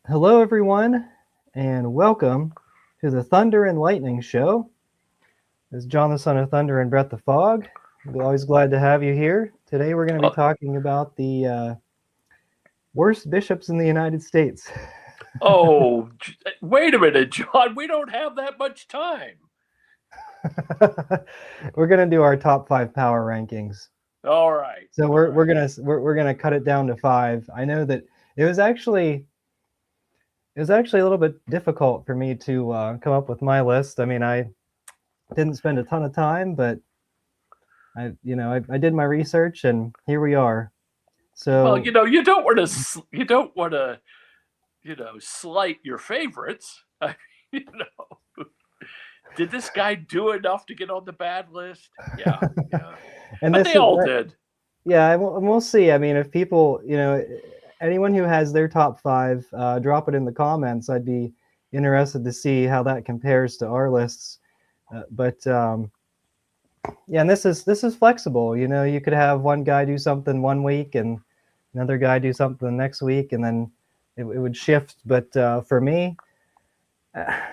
Hello, everyone, and welcome to the Thunder and Lightning Show. This is John, the son of Thunder, and Brett the Fog. We're always glad to have you here. Today, we're going to be Oh, talking about the worst bishops in the United States. wait a minute, John. We don't have that much time. We're going to do our top five power rankings. All right. So All we're gonna cut it down to five. I know that it was actually it was actually a little bit difficult for me to come up with my list. I mean, I didn't spend a ton of time, but I did my research, and here we are. Well, So you don't want to, slight your favorites. You know, did this guy do enough to get on the bad list? Yeah, yeah. and But this they is all did. yeah, and we'll see. I mean, if people, anyone who has their top five, drop it in the comments. I'd be interested to see how that compares to our lists. But yeah, and this is flexible. You could have one guy do something one week and another guy do something the next week, and then it would shift. But for me,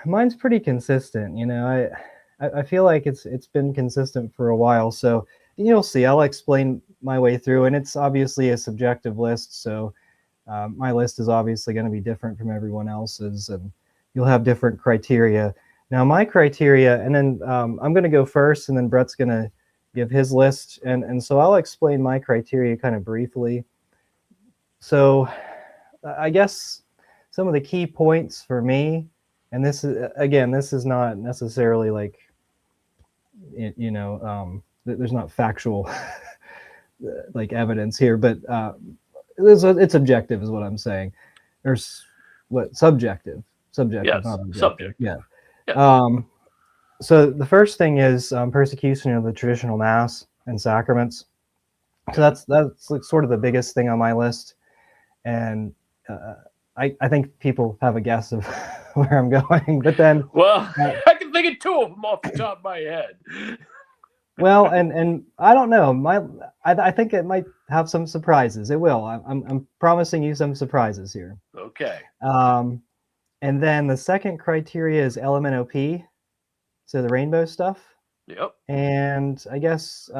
mine's pretty consistent. I feel like it's been consistent for a while. So you'll see. I'll explain my way through, and it's obviously a subjective list. So my list is obviously going to be different from everyone else's, and you'll have different criteria. Now, my criteria, and then I'm going to go first, and then Brett's going to give his list, and so I'll explain my criteria kind of briefly. So I guess some of the key points for me, and this is not necessarily like there's not factual like evidence here, but it's objective is what I'm saying. There's what subjective, Yes, not objective. subjective. Yeah. Yes. Um, so the first thing is persecution of the traditional mass and sacraments. So Okay. that's like sort of the biggest thing on my list, and uh, I think people have a guess of where I'm going. But then, Well, uh, I can think of two of them off the top of my head. well, and I don't know. I think it might have some surprises. It will. I'm promising you some surprises here. Okay. Um, and then the second criteria is LMNOP, so the rainbow stuff. Yep. And I guess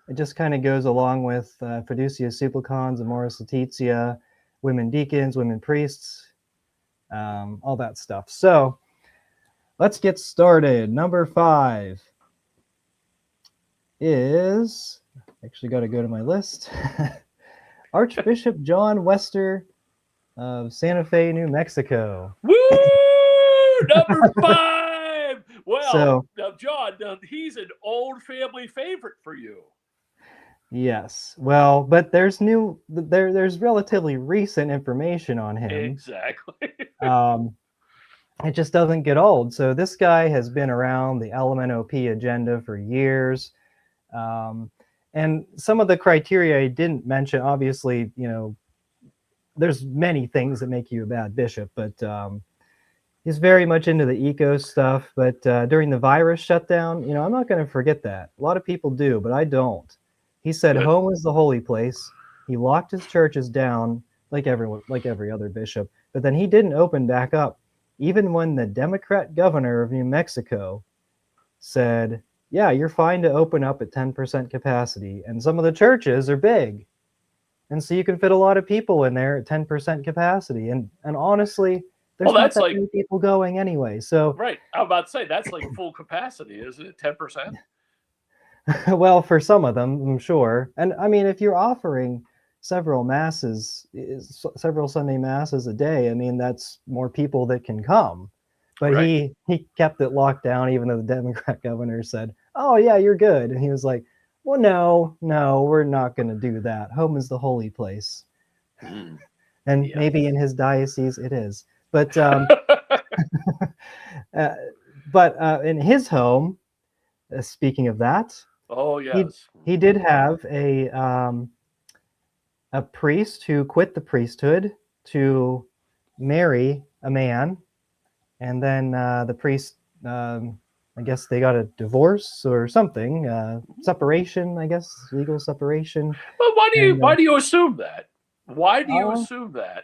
it just kind of goes along with Fiducia Supplicans, Amoris Laetitia, women deacons, women priests, all that stuff. So let's get started. Number five is actually got to go to my list. Archbishop John Wester of Santa Fe, New Mexico. Woo! Number five. Well, So now, John, now, he's an old family favorite for you. yes, well, but there's relatively recent information on him. Exactly. Um, it just doesn't get old. So this guy has been around the LMNOP agenda for years. Um, and some of the criteria I didn't mention, obviously, there's many things that make you a bad bishop, but he's very much into the eco stuff. But during the virus shutdown, I'm not going to forget that. A lot of people do, but I don't. He said Good. home is the holy place. He locked his churches down like everyone, like every other bishop. But then he didn't open back up, even when the Democrat governor of New Mexico said, "Yeah, you're fine to open up at 10% capacity, and some of the churches are big, and so you can fit a lot of people in there at 10% capacity." And honestly, Well, there's not that's that like, many people going anyway. So, right. I'm about to say that's like full capacity, isn't it? 10%? well, for some of them, I'm sure. And I mean, if you're offering several masses, several Sunday masses a day, I mean, that's more people that can come. But Right. he kept it locked down, even though the Democrat governor said, "Oh yeah, you're good," and he was like, "Well, no, we're not going to do that. Home is the holy place." Mm, And maybe yes. in his diocese it is, but uh, in his home, speaking of that, Oh, he yes. he did have a priest who quit the priesthood to marry a man, and then the priest, I guess they got a divorce or something, separation, I guess, legal separation, Well, and why do you assume that? Why do you uh, assume that?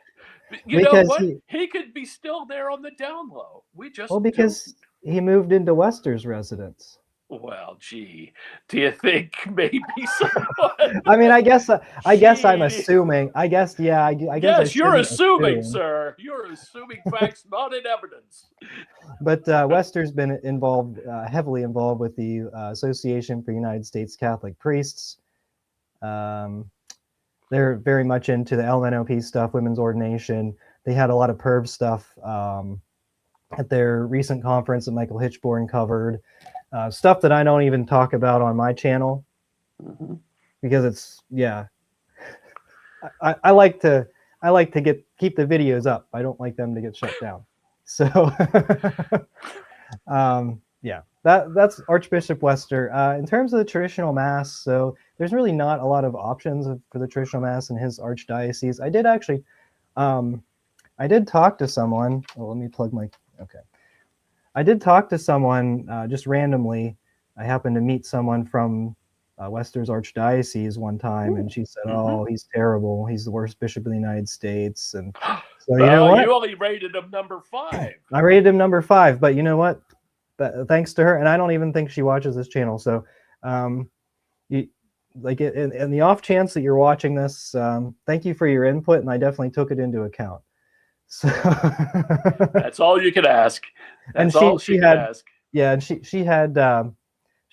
You know because what? He could be still there on the down low. We just don't. because he moved into Wester's residence. Well, gee, do you think maybe someone? I mean, I guess I'm Gee. assuming. I guess yeah. I guess I Yes, you're shouldn't assuming, assume. sir. You're assuming facts, not in evidence. But Wester's been involved, heavily involved with the Association for United States Catholic Priests. They're very much into the LNOP stuff, women's ordination. They had a lot of perv stuff at their recent conference that Michael Hitchborn covered. Stuff that I don't even talk about on my channel because it's I like to keep the videos up. I don't like them to get shut down. So yeah, that's Archbishop Wester. In terms of the traditional mass, so there's really not a lot of options for the traditional mass in his archdiocese. I did actually I did talk to someone. Well, let me plug my okay. I did talk to someone just randomly. I happened to meet someone from Wester's Archdiocese one time, and she said, "Oh, he's terrible. He's the worst bishop in the United States." And so, you know what? You only rated him number 5. I rated him number 5, but you know what? Thanks to her, and I don't even think she watches this channel. So, you like in the off chance that you're watching this, thank you for your input, and I definitely took it into account. So that's all you could ask. That's and all she had, ask. Yeah, and she had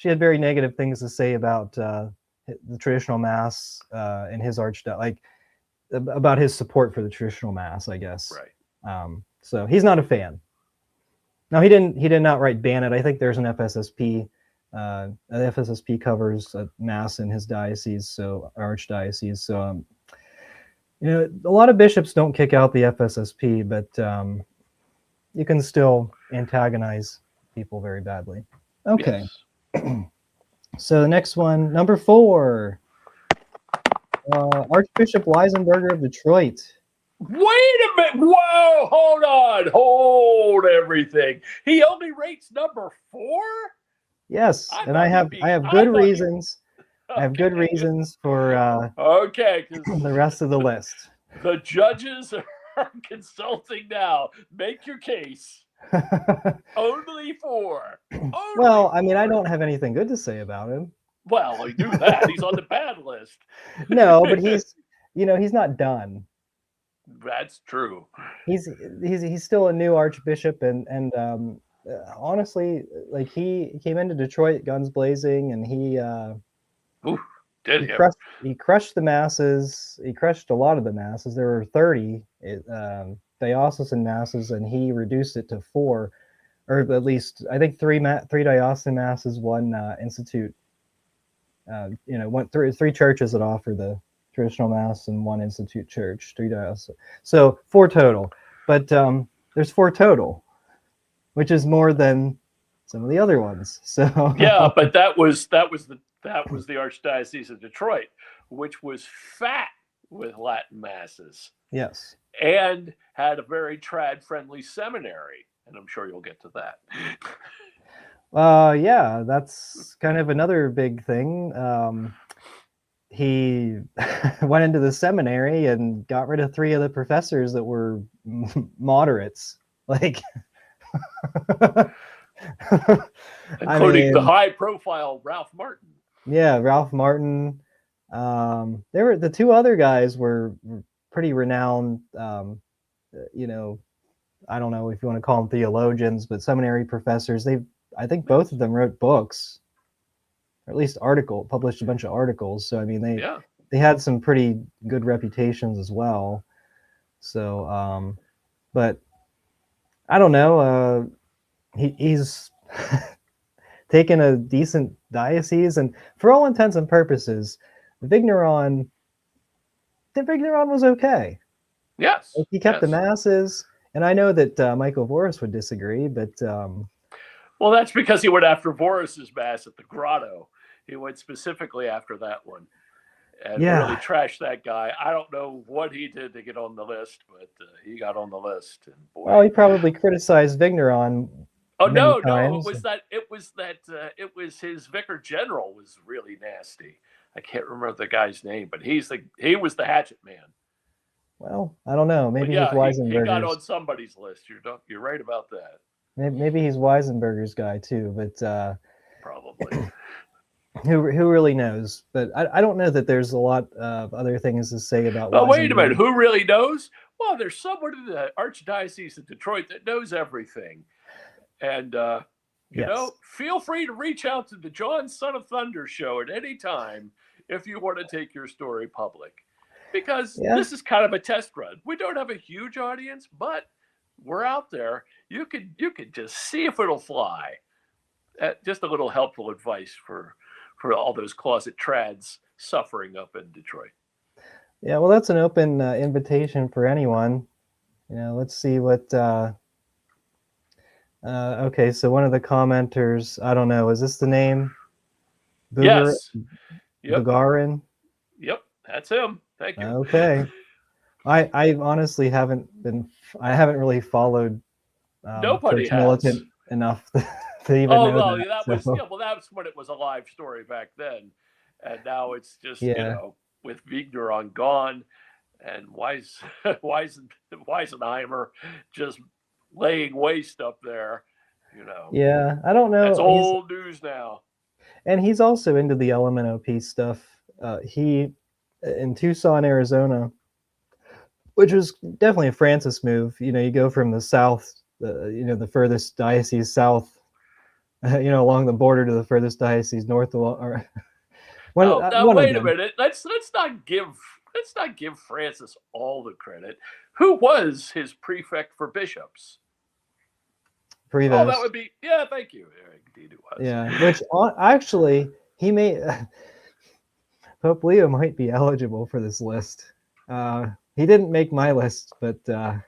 very negative things to say about the traditional mass in his like about his support for the traditional mass, I guess. Right. So he's not a fan. No, he didn't outright ban it. I think there's an FSSP. The FSSP covers mass in his diocese, so archdiocese. So you know, a lot of bishops don't kick out the FSSP, but you can still antagonize people very badly. Okay. Yes. So the next one, number 4, Archbishop Weisenberger of Detroit. Wait a minute! Whoa! Hold everything. He only rates number 4. Yes, and I have good reasons. I have good reasons for the rest of the list. The judges are consulting now. Make your case. Only 4. Well, I mean, I don't have anything good to say about him. Well, I knew that. He's on the bad list. No, but he's not done. That's true. He's still a new archbishop, and honestly, like he came into Detroit guns blazing, and he crushed the masses. He crushed a lot of the masses. There were 30 diocesan masses, and he reduced it to 4, or at least I think 3 diocesan masses, 1 institute. Three churches that offer the traditional mass and 1 institute church, 3 diocesan. So 4 total, but there's 4 total, which is more than some of the other ones. So yeah, but that was the Archdiocese of Detroit, which was fat with Latin masses. Yes. And had a very trad-friendly seminary, and I'm sure you'll get to that. Yeah, that's kind of another big thing. He went into the seminary and got rid of 3 of the professors that were moderates, like including the high-profile Ralph Martin. Yeah, Ralph Martin. The 2 other guys were pretty renowned. I don't know if you want to call them theologians, but seminary professors. I think both of them wrote books, or at least published a bunch of articles. So I mean, they had some pretty good reputations as well. So, but I don't know. He's taken a decent diocese, and for all intents and purposes, Vigneron was okay. Yes, like he kept the masses, and I know that Michael Voris would disagree, but well, that's because he went after Voris's mass at the Grotto. He went specifically after that one, and really trashed that guy. I don't know what he did to get on the list, but he got on the list. And boy, well, he probably criticized Vigneron. Oh no! It was his vicar general was really nasty. I can't remember the guy's name, but he was the hatchet man. Well, I don't know. But Maybe he's yeah, he got Weisenberger's. on somebody's list. You're right about that. Maybe he's Weisenberger's guy too. But Probably. who really knows? But I don't know that there's a lot of other things to say about Oh, wait a minute. Weisenberger. Who really knows? Well, there's someone in the Archdiocese of Detroit that knows everything. And, Yes. feel free to reach out to the John Son of Thunder show at any time if you want to take your story public. Because Yeah. this is kind of a test run. We don't have a huge audience, but we're out there. You could just see if it'll fly. Just a little helpful advice for all those closet trads suffering up in Detroit. Yeah. Well, that's an open invitation for anyone. Let's see what. Okay, so one of the commenters, I don't know, is this the name? Yes. Yep. Bugarin? Yep, that's him. Thank you. Okay. I honestly haven't really followed Nobody Church has. Militant enough to even Oh, know well, that. that's when it was a live story back then. And now it's just, Yeah. with Vigneron gone and Weisenheimer just laying waste up there, Yeah, I don't know. That's old news now. And he's also into the LMNOP stuff. He, in Tucson, Arizona, which was definitely a Francis move. You go from the south, the furthest diocese south, along the border to the furthest diocese north. Now wait a minute. Let's not give Francis all the credit. Who was his prefect for bishops? Prevost. Oh, that would be, thank you. Indeed it was. Yeah, which actually he may Pope Leo might be eligible for this list. He didn't make my list, but I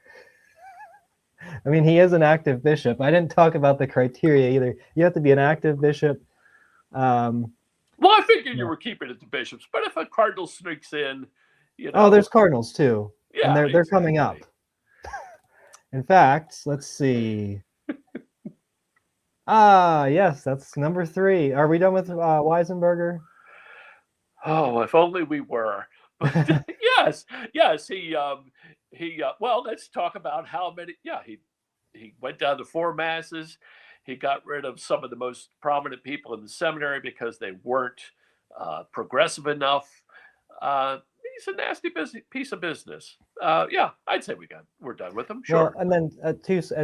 mean, he is an active bishop. I didn't talk about the criteria either. You have to be an active bishop. Well, I figured you were keeping it to bishops, but if a cardinal sneaks in, Oh, there's cardinals too. Yeah, and they're coming up. In fact, let's see. Yes, that's number 3. Are we done with Weisenberger? Oh, if only we were. But yes, he well, let's talk about how many. Yeah, he went down to 4 masses. He got rid of some of the most prominent people in the seminary because they weren't progressive enough. He's a nasty piece of business. Yeah, I'd say we're done with him. Sure. Well, and then at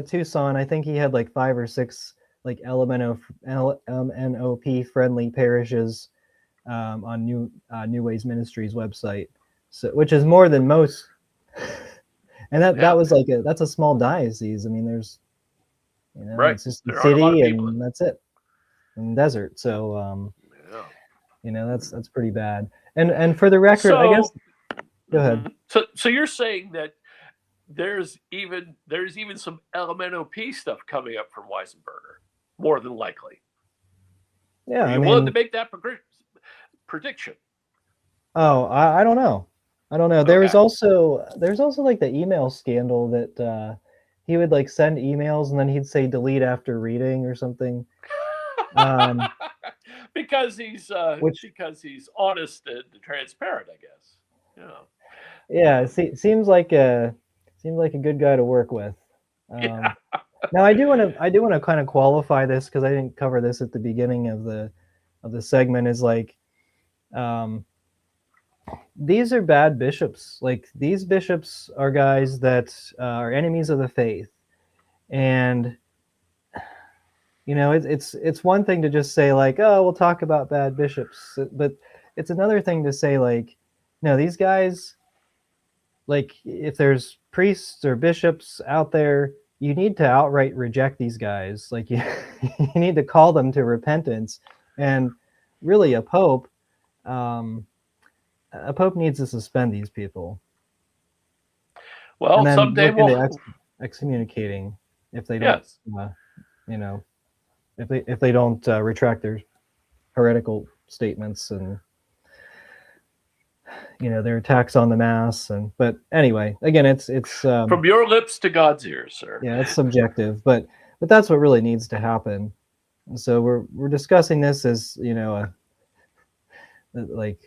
Tucson, I think he had like 5 or 6 like LMNOP friendly parishes on New Ways Ministries website, so which is more than most. And that was like that's a small diocese. I mean, there's right. It's just the city and that's it, and desert. So that's pretty bad. And for the record, I guess. Go ahead. So you're saying that there's even some LMNOP stuff coming up from Weisenberger, more than likely. Yeah, Are you willing to make that prediction? Oh, I don't know. There's also like the email scandal that he would like send emails and then he'd say delete after reading or something. Because he's honest and transparent, I guess. Yeah, it seems like a good guy to work with. Now I do want to kind of qualify this because I didn't cover this at the beginning of the segment. Is like, these are bad bishops. Like, these bishops are guys that are enemies of the faith, and it's one thing to just say like, oh, we'll talk about bad bishops, but it's another thing to say like, no, these guys, like, if there's priests or bishops out there, you need to outright reject these guys. Like, you need to call them to repentance. And really, a pope needs to suspend these people. Well, and then someday we'll excommunicating if they don't, if they don't retract their heretical statements and their attacks on the mass. But anyway, again, it's from your lips to God's ears, sir. Yeah, it's subjective, but that's what really needs to happen. So we're discussing this as like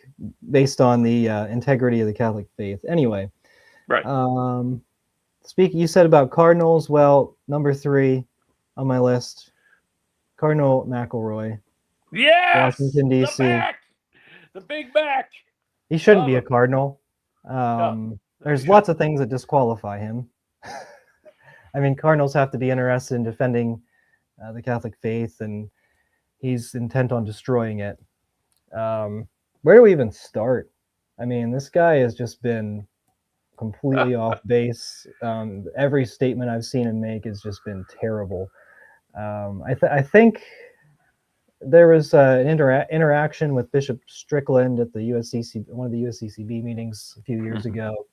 based on the integrity of the Catholic faith. Anyway, Right. You said about Cardinals. Well, number 3 on my list, Cardinal McElroy, Yes, Washington the D.C. Mac, the Big Mac. He shouldn't Love be a him. Cardinal. No, he There's lots shouldn't. of things that disqualify him. I mean, Cardinals have to be interested in defending the Catholic faith, and he's intent on destroying it. Where do we even start? I mean, this guy has just been completely off base. Every statement I've seen him make has just been terrible. I think there was an interaction with Bishop Strickland at the one of the USCCB meetings a few years ago,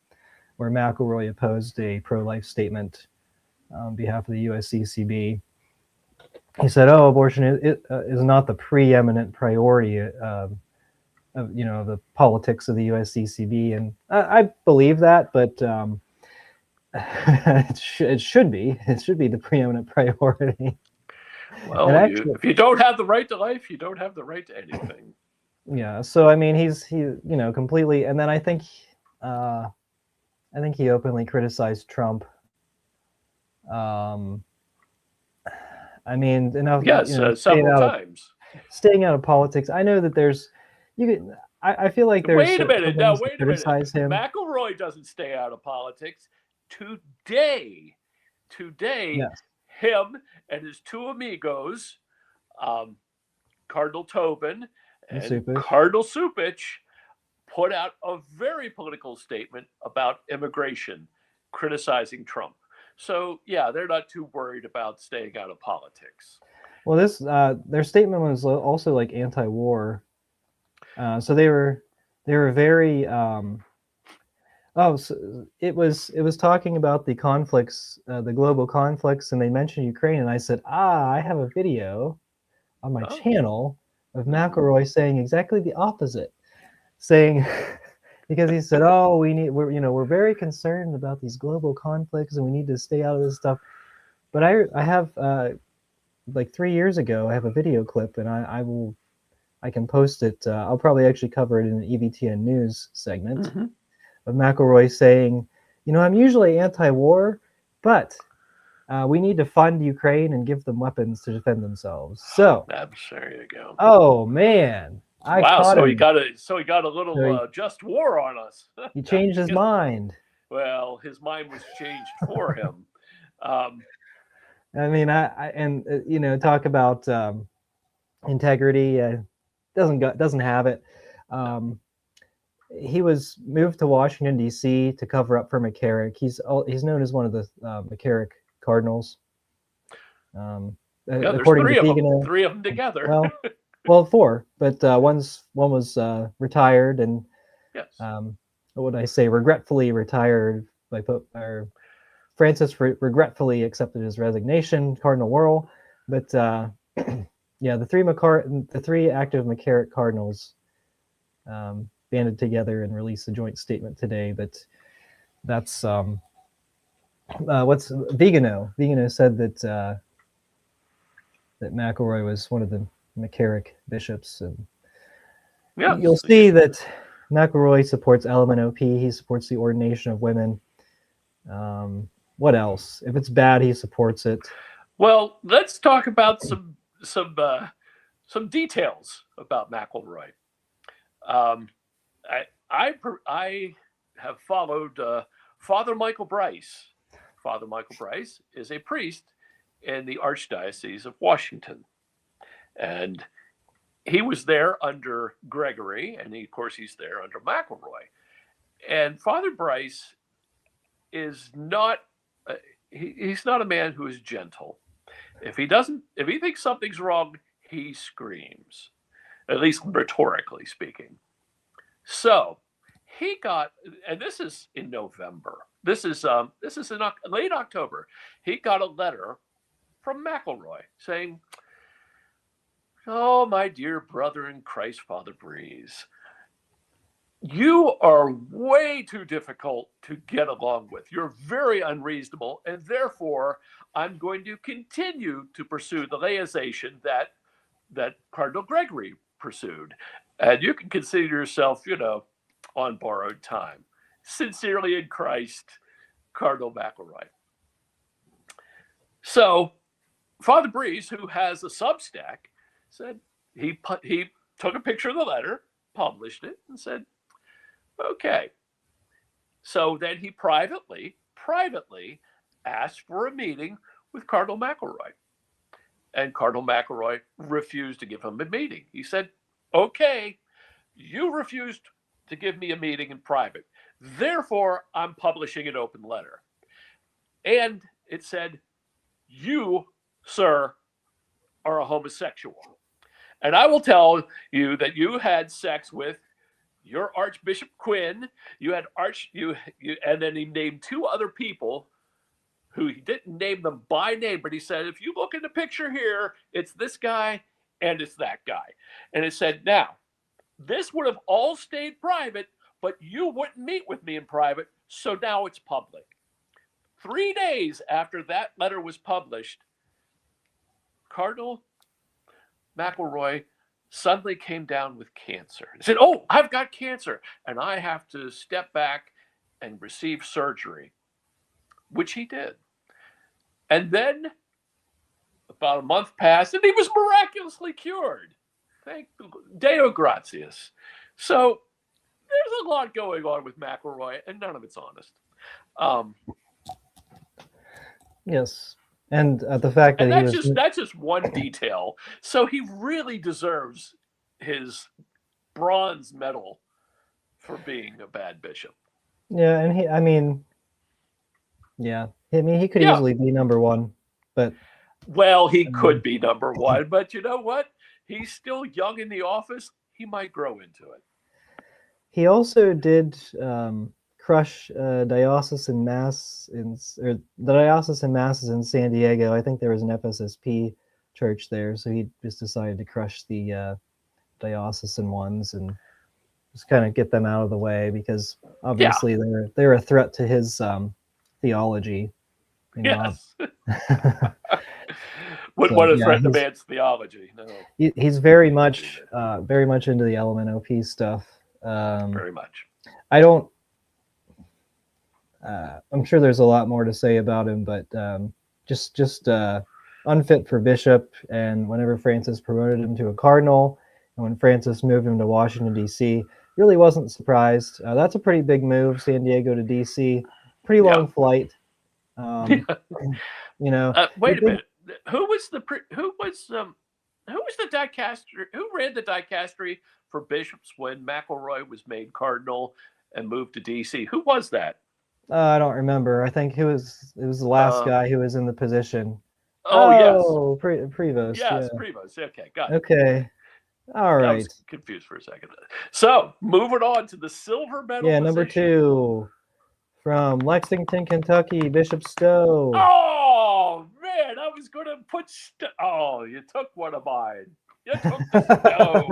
where McElroy opposed a pro-life statement on behalf of the USCCB. He said, "Oh, abortion is not the preeminent priority of the politics of the USCCB," and I believe that, but it should be the preeminent priority. Well, And actually, if you don't have the right to life, you don't have the right to anything. yeah. So I mean, he completely, and then I think he openly criticized Trump. I mean, enough. Yes, several times. Staying out of politics. I know that there's, I feel like there's Wait a minute. Now, wait a minute. him. McElroy doesn't stay out of politics. Today, yes. Him and his two amigos, Cardinal Tobin and Cardinal Cupich, put out a very political statement about immigration, criticizing Trump. So, yeah, they're not too worried about staying out of politics. Well, their statement was also like anti-war. So they were very. So it was talking about the conflicts, the global conflicts, and they mentioned Ukraine, and I said, I have a video on my channel of McElroy saying exactly the opposite, saying. Because he said, "Oh, we're very concerned about these global conflicts, and we need to stay out of this stuff." But I have like 3 years ago, I have a video clip, and I can post it. I'll probably actually cover it in the EVTN news segment of McElroy saying, "I'm usually anti-war, but we need to fund Ukraine and give them weapons to defend themselves." So there you go. Oh man. So he got a little just war on us. He changed his mind. Well, his mind was changed for him. I mean, talk about integrity. Doesn't have it. He was moved to Washington D.C. to cover up for McCarrick. He's known as one of the McCarrick Cardinals. There's three of them. Three of them together. Well, 4, but one was retired, and yes. What would I say? Regretfully retired Francis regretfully accepted his resignation, Cardinal Wuerl. But yeah, the three active McCarrick Cardinals banded together and released a joint statement today. But that's what's Vigano. Vigano said that McElroy was one of the McCarrick bishops, and you'll see that McElroy supports LMNOP. He supports the ordination of women. What else? If it's bad, he supports it. Well, let's talk about some details about McElroy. I have followed Father Michael Bryce. Father Michael Bryce is a priest in the Archdiocese of Washington. And he was there under Gregory, and of course he's there under McElroy. And Father Bryce is not he's not a man who is gentle. If he thinks something's wrong, he screams, at least rhetorically speaking. So he got, and this is in November. This is in late October. He got a letter from McElroy saying, "Oh, my dear brother in Christ, Father Breeze, you are way too difficult to get along with. You're very unreasonable, and therefore I'm going to continue to pursue the laization that Cardinal Gregory pursued. And you can consider yourself, on borrowed time." Sincerely in Christ, Cardinal McElroy. So Father Breeze, who has a Substack, said he took a picture of the letter, published it, and said, okay. So then he privately asked for a meeting with Cardinal McElroy. And Cardinal McElroy refused to give him a meeting. He said, okay, you refused to give me a meeting in private. Therefore, I'm publishing an open letter. And it said, you, sir, are a homosexual. And I will tell you that you had sex with your Archbishop Quinn. You had and then he named two other people who he didn't name them by name, but he said, if you look at the picture here, it's this guy and it's that guy. And it said, now, this would have all stayed private, but you wouldn't meet with me in private, so now it's public. 3 days after that letter was published, Cardinal McElroy suddenly came down with cancer. He said, oh, I've got cancer, and I have to step back and receive surgery, which he did. And then about a month passed, and he was miraculously cured. Thank Deo gratias. So there's a lot going on with McElroy, and none of it's honest. Yes, and the fact that that's just one detail. So he really deserves his bronze medal for being a bad bishop. Yeah, and he could easily be number one, but well, he could be number one, but you know what? He's still young in the office. He might grow into it. He also did crush diocesan masses in San Diego. I think there was an FSSP church there, so he just decided to crush the diocesan ones and just kind of get them out of the way, because obviously they're a threat to his theology. Yes. Wouldn't want to threaten the man's theology. No. He's very much into the LMNOP stuff. Very much. I'm sure there's a lot more to say about him, but just unfit for bishop. And whenever Francis promoted him to a cardinal, and when Francis moved him to Washington, D.C., really wasn't surprised. That's a pretty big move, San Diego to D.C. Pretty long flight. Wait a minute. Who was the dicastery? Who ran the dicastery for bishops when McElroy was made cardinal and moved to D.C.? Who was that? I don't remember. I think it was the last guy who was in the position. Yes. Prevost. Yes, Prevost. Okay, got it. Okay. All right. I was confused for a second. So, moving on to the silver medal. Yeah, number 2 from Lexington, Kentucky, Bishop Stowe. Oh man, I was going to put. You took one of mine. You took the Stowe.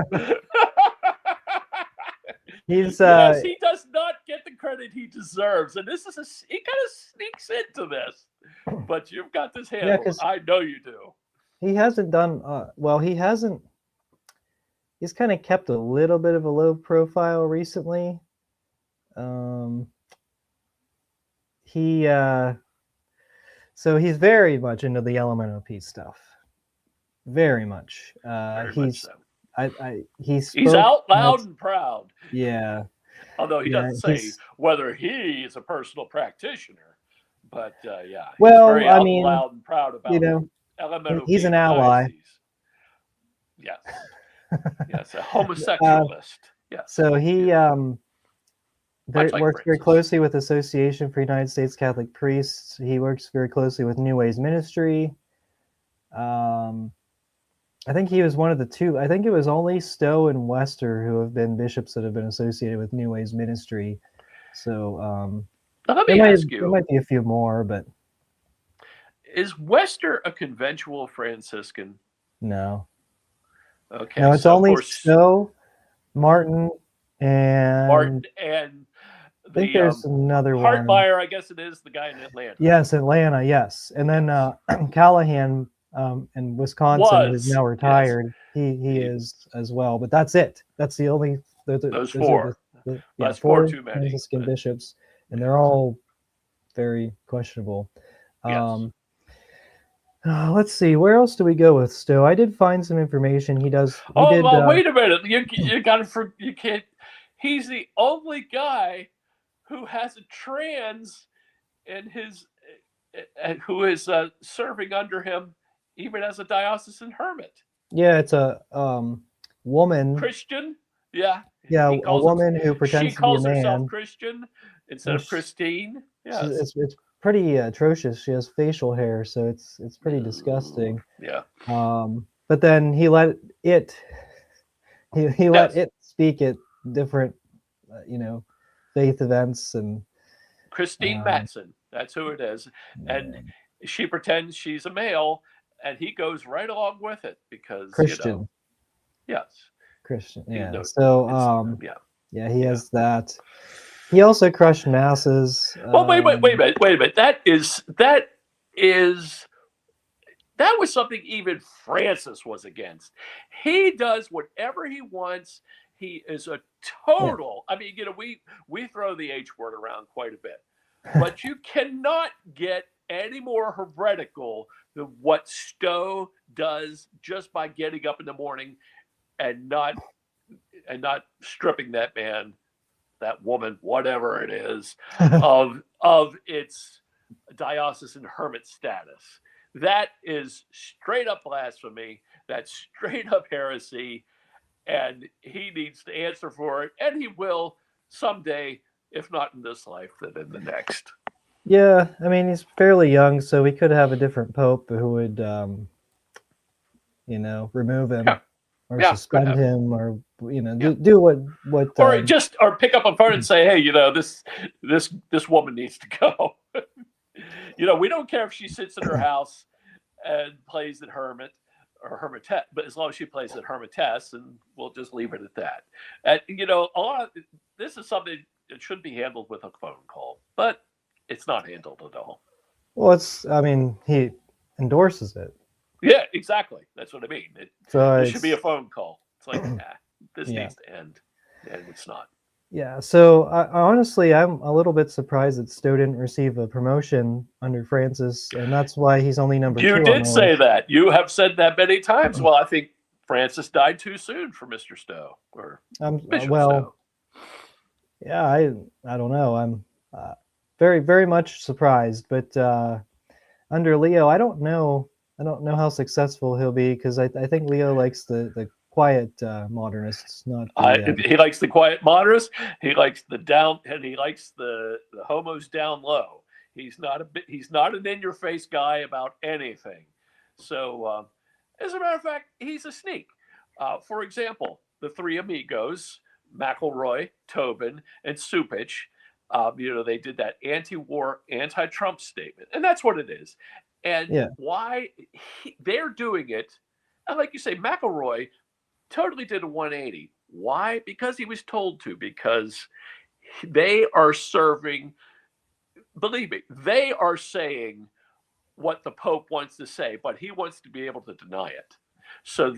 Yes, he does not get the credit he deserves, and this is he kind of sneaks into this. But you've got this handle. Yeah, I know you do. He hasn't done well. He hasn't. He's kind of kept a little bit of a low profile recently. So he's very much into the LMNOP stuff. Very much. He's out loud and proud. Yeah. Although he doesn't say whether he is a personal practitioner, but he's very loud and proud about LMNOP. He's an ally. Yes. Yes, a homosexualist. Yes. So he works very closely with Association for United States Catholic Priests. He works very closely with New Ways Ministry. I think he was one of the two. I think it was only Stowe and Wester who have been bishops that have been associated with New Ways Ministry. So let me ask you. There might be a few more, but is Wester a conventual Franciscan? No. Okay. No, it's only Stowe, Martin, and I think there's another one. Hartmeyer, I guess it is, the guy in Atlanta. Yes, Atlanta, yes. And then Callahan in Wisconsin, who's now retired. Yes. He is as well, but that's it. That's the only those four. That's four too many. Franciscan bishops. and they're all very questionable. Yes. Let's see, where else do we go with Stowe? I did find some information. He did. Well, wait a minute. You got to. You can't. He's the only guy who has a trans in his, who is serving under him, even as a diocesan hermit. Yeah, it's a woman. Christian. Yeah. Yeah, a woman who pretends she to be a calls man. herself Christian instead of Christine. Yes. It's pretty atrocious. She has facial hair, so it's pretty disgusting. Yeah. But then he let it speak at different faith events, and Christine Matson, that's who it is, and she pretends she's a male, and he goes right along with it because Christian. Yes. Christian. Yeah. So yeah, he has that. He also crushed masses. Well, wait a minute. That was something even Francis was against. He does whatever he wants. He is a total. I mean, we throw the H word around quite a bit, but you cannot get any more heretical than what Stowe does just by getting up in the morning and not stripping that man, that woman, whatever it is, of its diocesan hermit status. That is straight up blasphemy. That's straight up heresy. And he needs to answer for it. And he will someday, if not in this life, then in the next. Yeah, I mean, he's fairly young, so we could have a different pope who would, remove him or suspend him, or do what or pick up a phone and say, hey, this woman needs to go. We don't care if she sits in her house and plays at hermit or hermitess, but as long as she plays at hermitess, and we'll just leave it at that. And this is something that should be handled with a phone call, but it's not handled at all. Well, he endorses it. Yeah, exactly. That's what I mean. It should be a phone call. It's like, this needs to end, and it's not. Yeah, so honestly, I'm a little bit surprised that Stowe didn't receive a promotion under Francis, and that's why he's only number 2. You did say that. You have said that many times. Well, I think Francis died too soon for Mr. Stowe, or Bishop Stowe. Yeah, I don't know. I'm very, very much surprised, but under Leo, I don't know how successful he'll be, because I think Leo likes the quiet modernists, not he likes the quiet moderates. He likes the down, and he likes the homos down low. He's not an in-your-face guy about anything. So, as a matter of fact, he's a sneak. For example, the three amigos, McElroy, Tobin, and Supich, they did that anti-war, anti-Trump statement, and that's what it is. And why they're doing it, and like you say, McElroy totally did a 180. Why? Because he was told to, because they are serving, believe me, they are saying what the Pope wants to say, but he wants to be able to deny it. So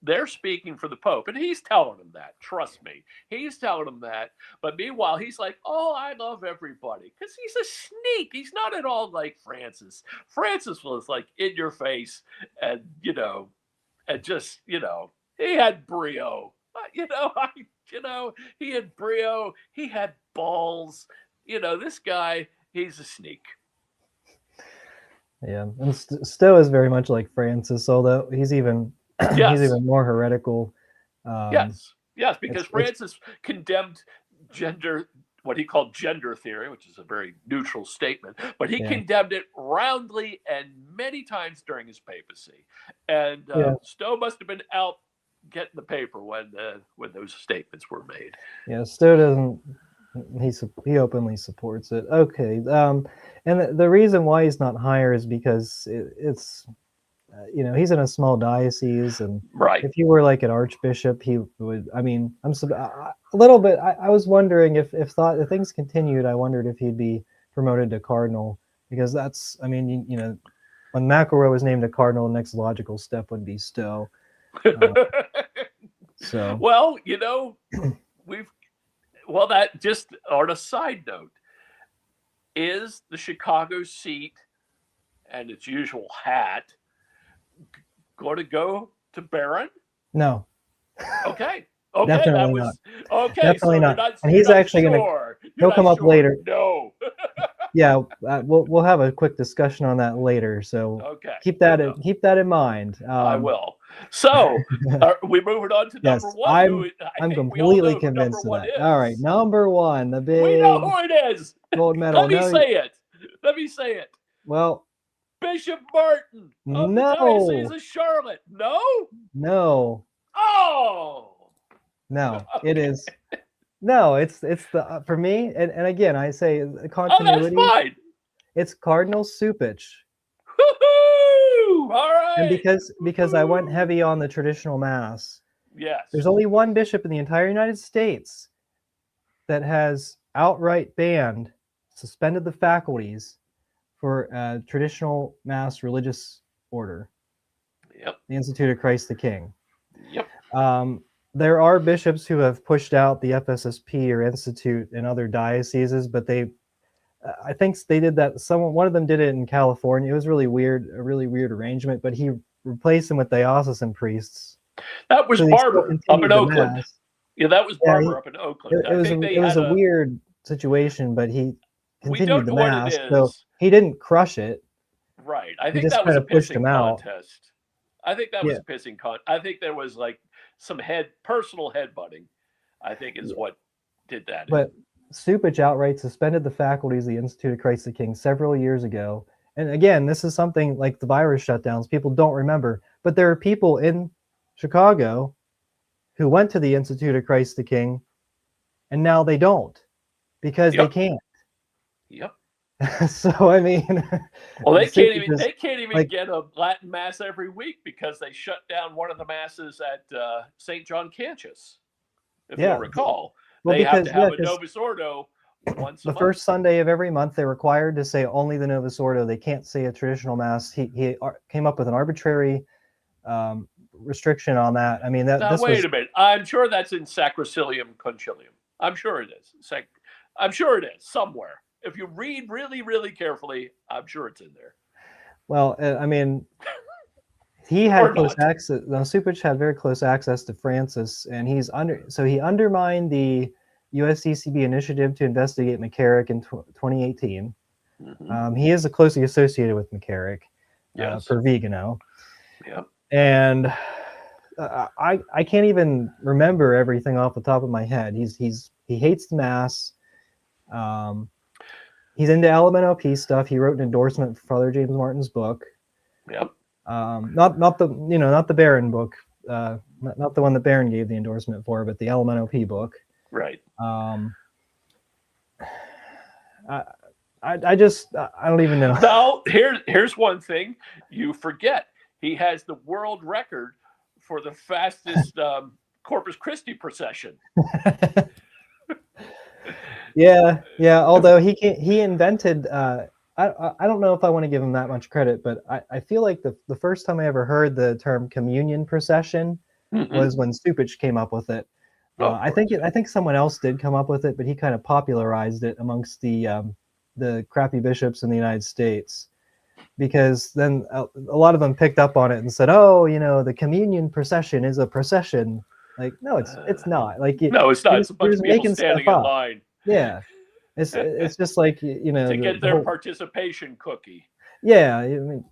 they're speaking for the Pope, and he's telling them that. Trust me, he's telling them that. But meanwhile, he's like, "Oh, I love everybody," because he's a sneak. He's not at all like Francis. Francis was like in your face, and and just he had brio. He had brio. He had balls. This guy, he's a sneak. Yeah, and Stowe is very much like Francis, although he's even he's even more heretical. Yes, because Francis condemned what he called gender theory, which is a very neutral statement, but he condemned it roundly and many times during his papacy. And Stowe must have been out getting the paper when those statements were made. Yeah, Stowe doesn't. He openly supports it. Okay, and the reason why he's not higher is because it's he's in a small diocese, and if he were like an archbishop, he would. I mean, a little bit. I was wondering if things continued, I wondered if he'd be promoted to cardinal, because that's. I mean, when McElroy was named a cardinal, the next logical step would be Stowe. Well, that just on a side note, is the Chicago seat and its usual hat going to go to Barron? No, Okay. Okay, definitely that not. was okay. Definitely So not. And he's actually going to. He'll come up later. No. Yeah, we'll have a quick discussion on that later. So Okay. keep that in mind. I will. So we moving on to Yes, number one. I'm think we all completely know who number convinced of one that. is. All right, number one, the We know big who it is. gold medal. Let me say it. Let me say it. Well, Bishop Martin of the Diocese of Charlotte. No? No. Oh! No, Okay. it is. No, it's the for me, and again, I say continuity. Oh, that's fine. It's Cardinal Cupich. Woo-hoo! All right. And because I went heavy on the traditional mass. Yes. There's only one bishop in the entire United States that has outright banned, suspended the faculties for traditional mass religious order. Yep. The Institute of Christ the King. Yep. There are bishops who have pushed out the FSSP or Institute in other dioceses, but I think they did that. One of them did it in California. It was really weird, a really weird arrangement, but he replaced them with diocesan priests. That was Barber up in Oakland. Yeah, that was Barber up in Oakland. It was a weird situation, but he continued the mass, so he didn't crush it. Right. I think that was a pissing contest. I think that was a pissing contest. I think there was like some personal headbutting, I think is what did that. But Cupich outright suspended the faculties of the Institute of Christ the King several years ago. And again, this is something like the virus shutdowns, people don't remember. But there are people in Chicago who went to the Institute of Christ the King, and now they don't because they can't. Yep. So I mean, well, they can't even get a Latin mass every week because they shut down one of the masses at St. John Cantius. If you'll recall, they have to have a Novus Ordo once a month. The first Sunday of every month, they're required to say only the Novus Ordo. They can't say a traditional mass. He came up with an arbitrary restriction on that. I mean, wait a minute. I'm sure that's in Sacroilium Concilium. I'm sure it is. I'm sure it is somewhere. If you read really, really carefully, I'm sure it's in there. Well, I mean, he had close access. No, Cupich had very close access to Francis, and he undermined the USCCB initiative to investigate McCarrick in 2018. Mm-hmm. He is closely associated with McCarrick, per Vigano. Yep. And I can't even remember everything off the top of my head. He hates the mass. He's into LMNOP stuff. He wrote an endorsement for Father James Martin's book. Yep. Not the Barron book, not the one that Barron gave the endorsement for, but the LMNOP book. Right. I don't even know. Now, here's one thing you forget. He has the world record for the fastest Corpus Christi procession. Yeah. Although he invented. I don't know if I want to give him that much credit, but I feel like the first time I ever heard the term communion procession was when Cupich came up with it. I think someone else did come up with it, but he kind of popularized it amongst the crappy bishops in the United States, because then a lot of them picked up on it and said, "Oh, the communion procession is a procession." Like, no, it's not. Like, no, it's not. It's a bunch of people standing in line. Yeah, it's just like to get their participation cookie. Yeah, I mean,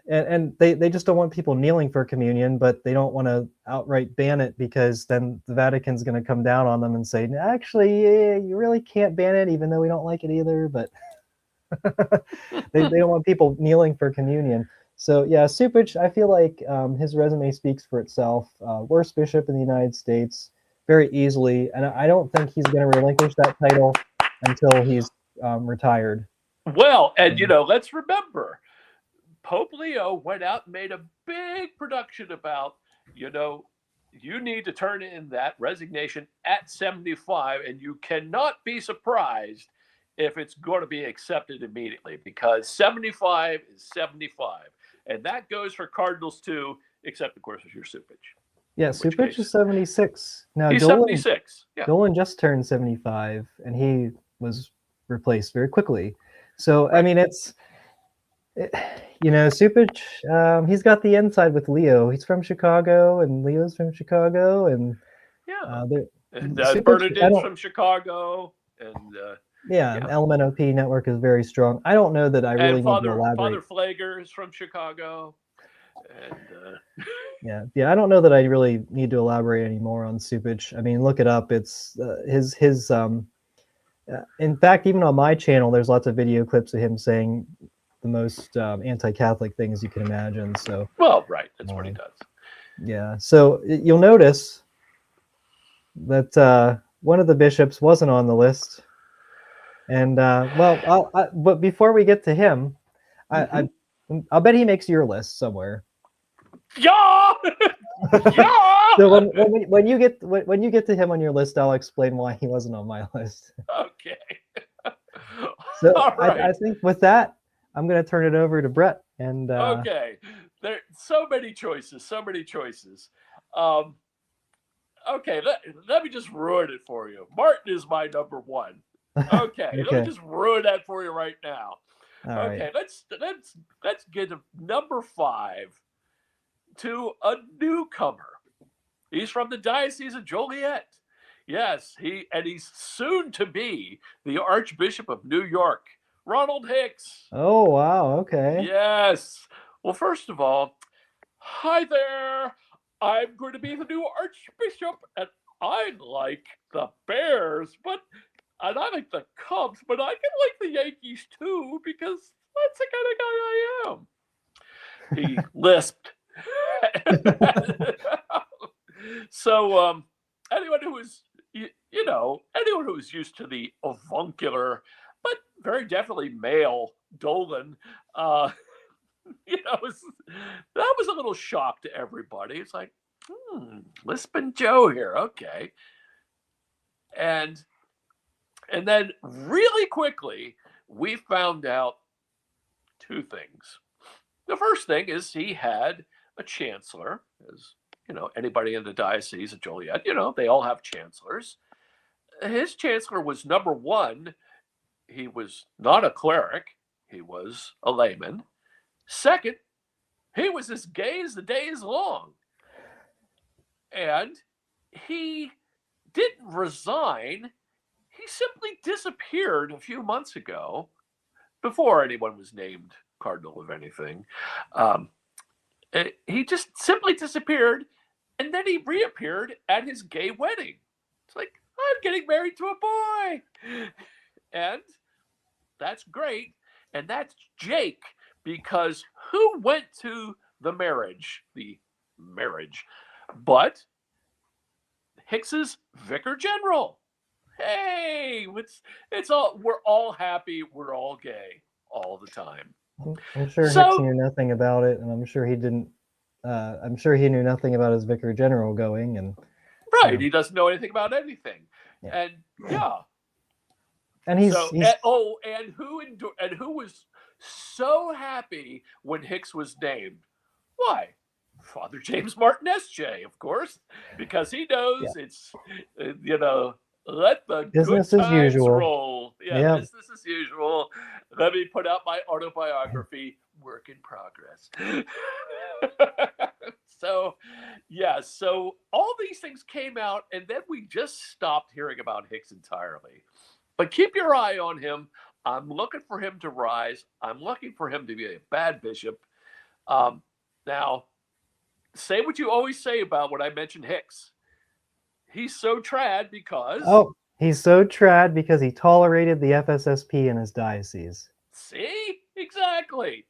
and they just don't want people kneeling for communion, but they don't want to outright ban it because then the Vatican's going to come down on them and say, actually, you really can't ban it, even though we don't like it either. But they don't want people kneeling for communion. So yeah, Cupich, I feel like his resume speaks for itself. Worst bishop in the United States, very easily, and I don't think he's going to relinquish that title until he's retired. Well, and let's remember, Pope Leo went out and made a big production about, you need to turn in that resignation at 75, and you cannot be surprised if it's going to be accepted immediately, because 75 is 75. And that goes for Cardinals too, except of course, if you're Cupich. Yeah, Cupich is 76. Now, he's 76. Yeah. Dolan just turned 75, and he was replaced very quickly. So I mean, Supich, he's got the inside with Leo. He's from Chicago, and Leo's from Chicago, and Yeah. And Supich. I Bernadette's don't. from Chicago, and Yeah, yeah, LMNOP network is very strong. I don't know that I and really need to Father elaborate. Flager is from Chicago, and Yeah, I don't know that I really need to elaborate anymore on Supich. I mean, look it up. It's his. In fact, even on my channel, there's lots of video clips of him saying the most anti-Catholic things you can imagine. So well, right, that's what he um, does. yeah, so you'll notice that one of the bishops wasn't on the list, and but before we get to him, I I'll bet he makes your list somewhere. Yeah, yeah. So when you get to him on your list, I'll explain why he wasn't on my list. Okay. So All right. I think with that, I'm going to turn it over to Brett. And Okay. There so many choices, so many choices. Um, okay, let me just ruin it for you. Martin is my number one. Okay, let me okay, just ruin that for you right now. all right. Okay, let's get to number 5 to a newcomer. He's from the Diocese of Joliet. Yes, he's soon to be the Archbishop of New York, Ronald Hicks. Oh wow, okay. Yes. Well, first of all, hi there. I'm going to be the new Archbishop, and I like the Bears, and I like the Cubs, but I can like the Yankees too because that's the kind of guy I am. He lisped. So anyone who is anyone who is used to the avuncular but very definitely male Dolan, uh, that was a little shock to everybody. It's like, lisping Joe here, okay. And then really quickly we found out 2 things. The first thing is he had a chancellor, as anybody in the Diocese of Joliet, they all have chancellors. His chancellor was number 1. He was not a cleric, he was a layman. Second, he was as gay as the day is long. And he didn't resign, he simply disappeared a few months ago before anyone was named cardinal of anything. He just simply disappeared, and then he reappeared at his gay wedding. It's like, I'm getting married to a boy. And that's great. And that's Jake, because who went to the marriage? But Hicks's vicar general. Hey, it's all, we're all happy, we're all gay all the time. I'm sure Hicks knew nothing about it, and I'm sure he didn't. I'm sure he knew nothing about his vicar general going, and right, he doesn't know anything about anything, and and he's and who was so happy when Hicks was named? Why? Father James Martin S.J., of course, because he knows it's let the business good as times usual. roll. Yeah, business as usual. Let me put out my autobiography, work in progress. So all these things came out, and then we just stopped hearing about Hicks entirely. But keep your eye on him. I'm looking for him to rise. I'm looking for him to be a bad bishop. Now, say what you always say about when I mention Hicks. He's so trad because... he's so trad because he tolerated the FSSP in his diocese. See? Exactly.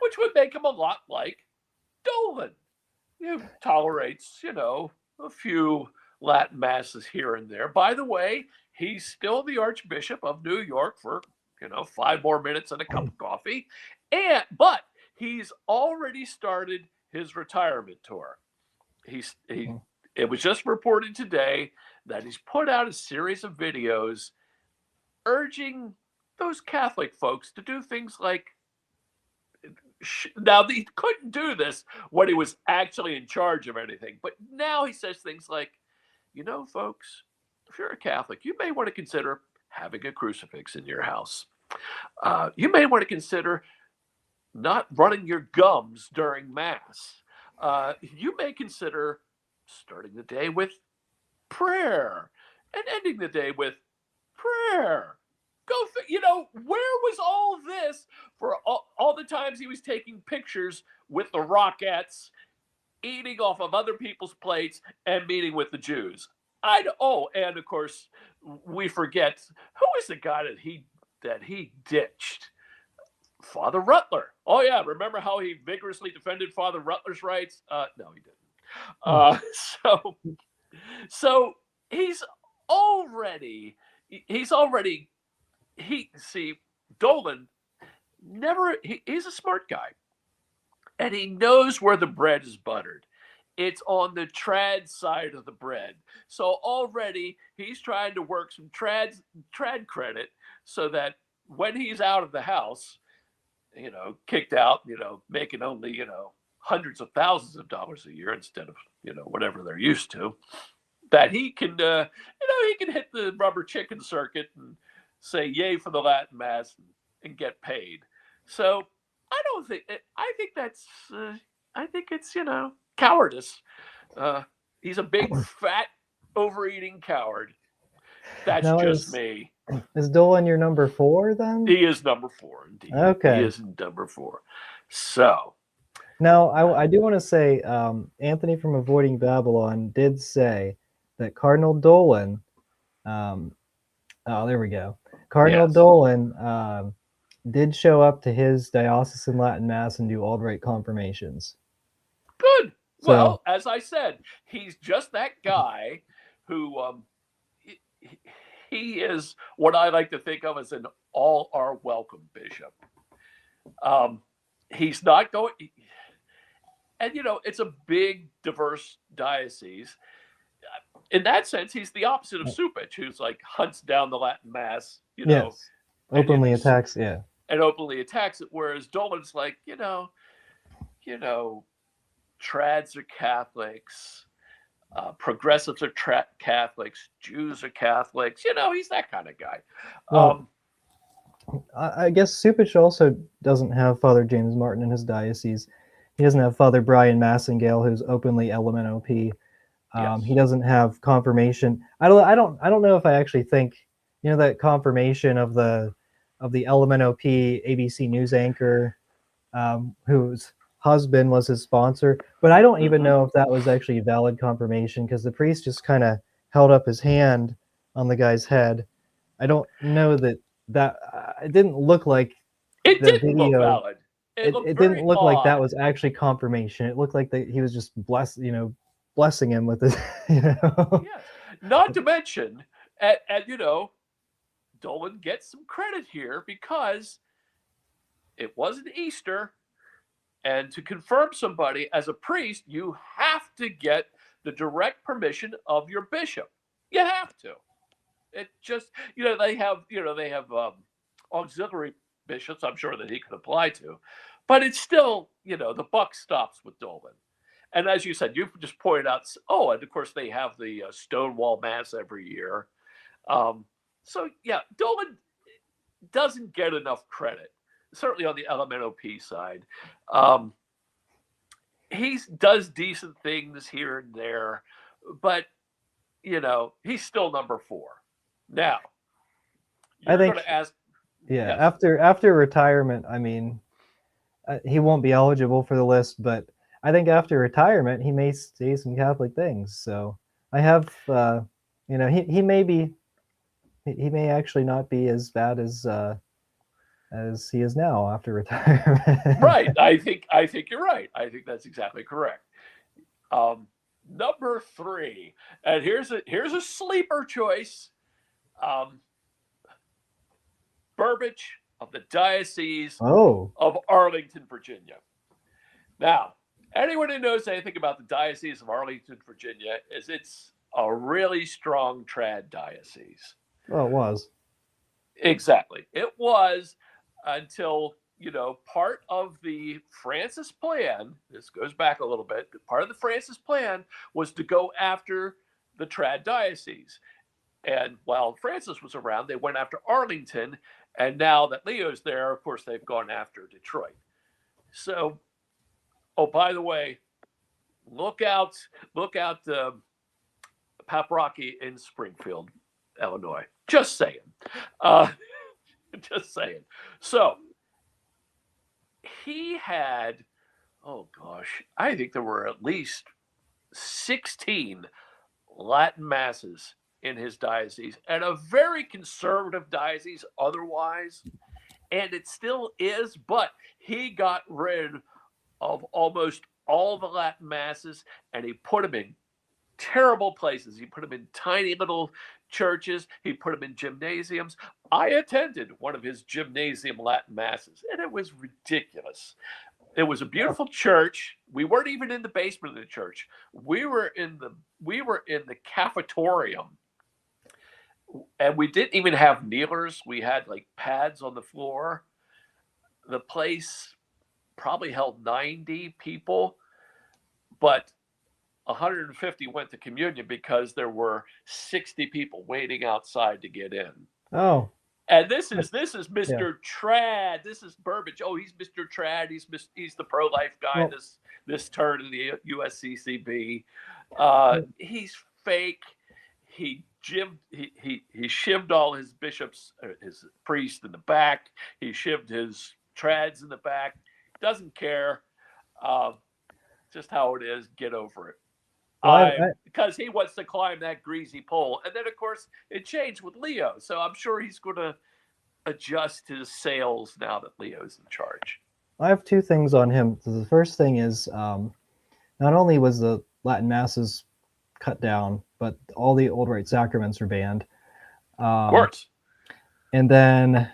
Which would make him a lot like Dolan. He tolerates, a few Latin masses here and there. By the way, he's still the Archbishop of New York for, 5 more minutes and a cup of coffee. But he's already started his retirement tour. It was just reported today that he's put out a series of videos urging those Catholic folks to do things like, now he couldn't do this when he was actually in charge of anything, but now he says things like, folks, if you're a Catholic, you may want to consider having a crucifix in your house. You may want to consider not running your gums during Mass. You may consider starting the day with prayer and ending the day with prayer. Where was all this for all the times he was taking pictures with the Rockettes, eating off of other people's plates, and meeting with the Jews? And of course, we forget who is the guy that he ditched? Father Rutler. Oh yeah, remember how he vigorously defended Father Rutler's rights? No, he didn't. Uh, so so he's already he's already he see Dolan he's a smart guy, and he knows where the bread is buttered. It's on the trad side of the bread. So already he's trying to work some trad credit so that when he's out of the house, kicked out, making only, hundreds of thousands of dollars a year instead of, whatever they're used to, that he can, he can hit the rubber chicken circuit and say yay for the Latin Mass and get paid. So I think it's, cowardice. He's a big, fat, overeating coward. That's Now just me. Is Dolan your number 4 then? He is number 4, indeed. Okay. He is number 4. So. Now, I do want to say, Anthony from Avoiding Babylon did say that Cardinal Dolan, there we go. Cardinal Dolan did show up to his diocesan Latin Mass and do alt-right confirmations. Good. So, well, as I said, he's just that guy who he is what I like to think of as an all are welcome bishop. He's not going, and it's a big, diverse diocese. In that sense, he's the opposite of Cupich, who's like hunts down the Latin Mass, yes. Openly attacks, yeah. And openly attacks it, whereas Dolan's like, trads are Catholics, progressives are Catholics, Jews are Catholics. He's that kind of guy. Well, I guess Cupich also doesn't have Father James Martin in his diocese. He doesn't have Father Brian Massengale, who's openly LMNOP. Yes. He doesn't have confirmation. I don't know if I actually think that confirmation of the LMNOP ABC news anchor, whose husband was his sponsor, but I don't even know if that was actually valid confirmation, because the priest just kind of held up his hand on the guy's head. I don't know that it didn't look like it didn't look valid. It didn't look like that was actually confirmation. It looked like he was just blessing him with it. Yes. Not to mention, and Dolan gets some credit here because it wasn't Easter. And to confirm somebody as a priest, you have to get the direct permission of your bishop. You have to. It just, they have auxiliary bishops, I'm sure, that he could apply to. But it's still, the buck stops with Dolan. And as you said, you just pointed out, and of course they have the Stonewall Mass every year. So, yeah, Dolan doesn't get enough credit, certainly on the LMNOP side. He does decent things here and there, but, he's still number 4. Now, I think, going to ask. Yeah, yes. After retirement, I mean, he won't be eligible for the list, but I think after retirement, he may say some Catholic things. So I have, he may actually not be as bad as he is now after retirement. Right. I think you're right. I think that's exactly correct. Number 3, and here's a sleeper choice. Burbidge of the Diocese of Arlington, Virginia. Now, anyone who knows anything about the Diocese of Arlington, Virginia, is it's a really strong trad diocese. Well, it was. Exactly. It was until, part of the Francis plan, this goes back a little bit, part of the Francis plan was to go after the trad diocese. And while Francis was around, they went after Arlington, And now that Leo's there, of course, they've gone after Detroit. So, oh, by the way, look out Paprocki in Springfield, Illinois. Just saying. Uh, just saying. So, he had, oh gosh, I think there were at least 16 Latin masses in his diocese, and a very conservative diocese otherwise, and it still is, but he got rid of almost all the Latin masses, and he put them in terrible places. He put them in tiny little churches. He put them in gymnasiums. I attended one of his gymnasium Latin masses, and it was ridiculous. It was a beautiful church. We weren't even in the basement of the church. We were in the cafetorium, and we didn't even have kneelers. We had like pads on the floor. The place probably held 90 people, but 150 went to communion because there were 60 people waiting outside to get in. Oh. And this is Mr. Trad. This is Burbage. Oh, he's Mr. Trad. He's the pro-life guy. Well, this turn in the USCCB. He's fake. He shivved all his bishops, his priests in the back. He shivved his trads in the back. Doesn't care. Just how it is. Get over it. Because he wants to climb that greasy pole. And then, of course, it changed with Leo. So I'm sure he's going to adjust his sails now that Leo's in charge. I have two things on him. So the first thing is not only was the Latin Masses cut down, but all the old rite sacraments are banned. Of course. And then,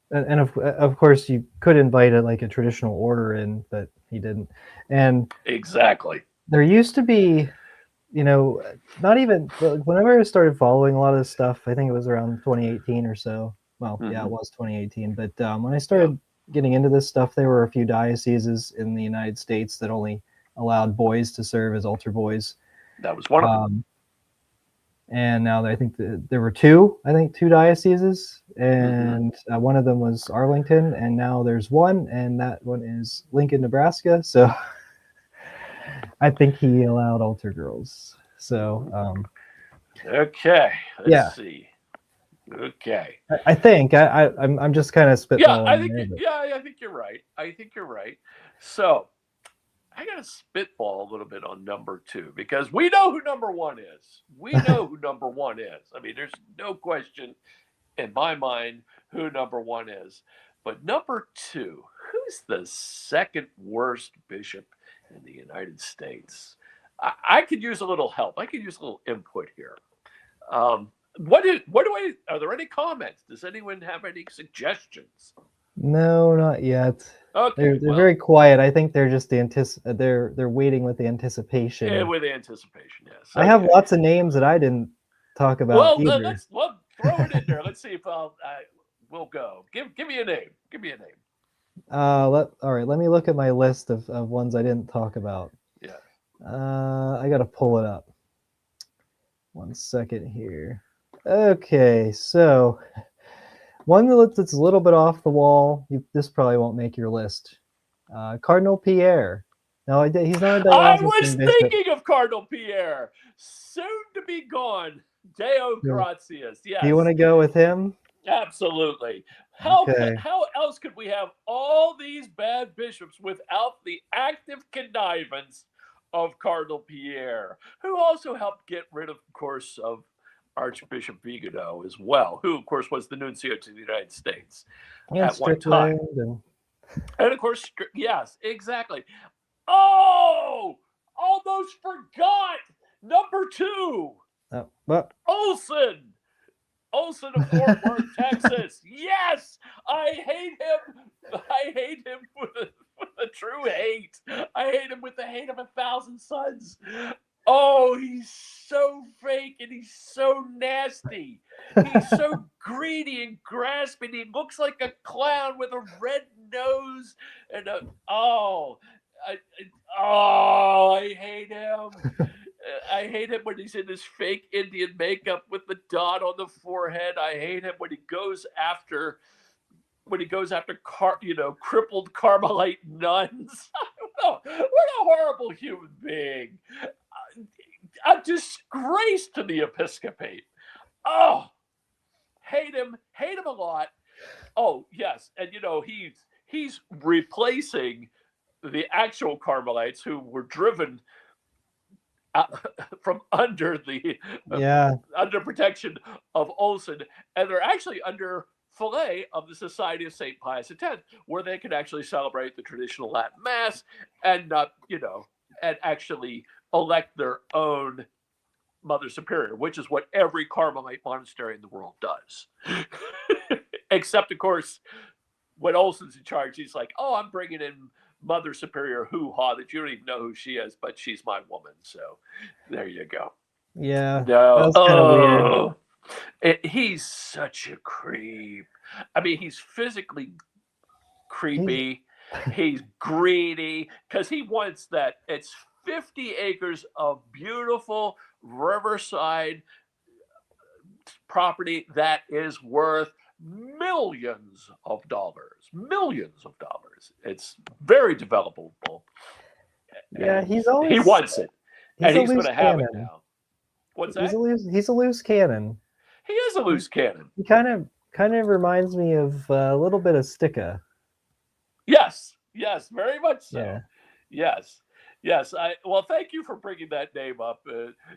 and of course, you could invite a traditional order in, but he didn't. And exactly. There used to be, not even, whenever I started following a lot of this stuff, I think it was around 2018 or so. Well, yeah, it was 2018. But when I started getting into this stuff, there were a few dioceses in the United States that only allowed boys to serve as altar boys. That was one of them. And now I think there were two dioceses, and one of them was Arlington, and now there's one, and that one is Lincoln, Nebraska. So I think he allowed altar girls. So okay, let's see. Okay, I think I'm just kind of spitballing. Yeah, I think you're right. So I got to spitball a little bit on number 2 because we know who number 1 is. I mean, there's no question in my mind who number 1 is. But number 2, who's the second worst bishop in the United States? I could use a little help. I could use a little input here. Are there any comments? Does anyone have any suggestions? No, not yet. Okay, they're very quiet. I think they're just they're waiting with the anticipation. Yeah, with the anticipation. Yes. I have lots of names that I didn't talk about. Well, let's throw it in there. Let's see if we'll go. Give me a name. All right. Let me look at my list of ones I didn't talk about. Yeah. I gotta pull it up. 1 second here. Okay, so one that's a little bit off the wall. This probably won't make your list. Cardinal Pierre. No, he's not a diocesan I was bishop. thinking of Cardinal Pierre, soon to be gone. Deo gratias. Yes. Do you want to go with him? Absolutely. How else could we have all these bad bishops without the active connivance of Cardinal Pierre, who also helped get rid of course, of Archbishop Vigano as well, who, of course, was the nuncio to the United States at one time. And, of course, yes, exactly. Oh, almost forgot. Number 2. Olson of Fort Worth, Texas. Yes, I hate him with a true hate. I hate him with the hate of 1,000 suns. Oh, he's so fake and he's so nasty. He's so greedy and grasping. He looks like a clown with a red nose and I hate him. I hate him when he's in his fake Indian makeup with the dot on the forehead. I hate him when he goes after when he goes after crippled Carmelite nuns. Oh, what a horrible human being! A disgrace to the episcopate. Oh, hate him a lot. Oh yes, and he's replacing the actual Carmelites who were driven from under the under protection of Olson, and they're actually under fillet of the Society of St. Pius X, where they can actually celebrate the traditional Latin Mass and and actually elect their own Mother Superior, which is what every Carmelite monastery in the world does. Except, of course, when Olson's in charge, he's like, "Oh, I'm bringing in Mother Superior hoo-ha that you don't even know who she is, but she's my woman." So there you go. Yeah. No. That's kind of weird. He's such a creep. I mean, he's physically creepy. He's greedy because he wants that. It's 50 acres of beautiful riverside property that is worth millions of dollars. It's very developable. Yeah, he wants it, and he's going to have it now. What's that? He's a loose cannon. He is a loose cannon. He kind of reminds me of a little bit of Sticka. Yes, very much so. Yeah. Yes. Well, thank you for bringing that name up.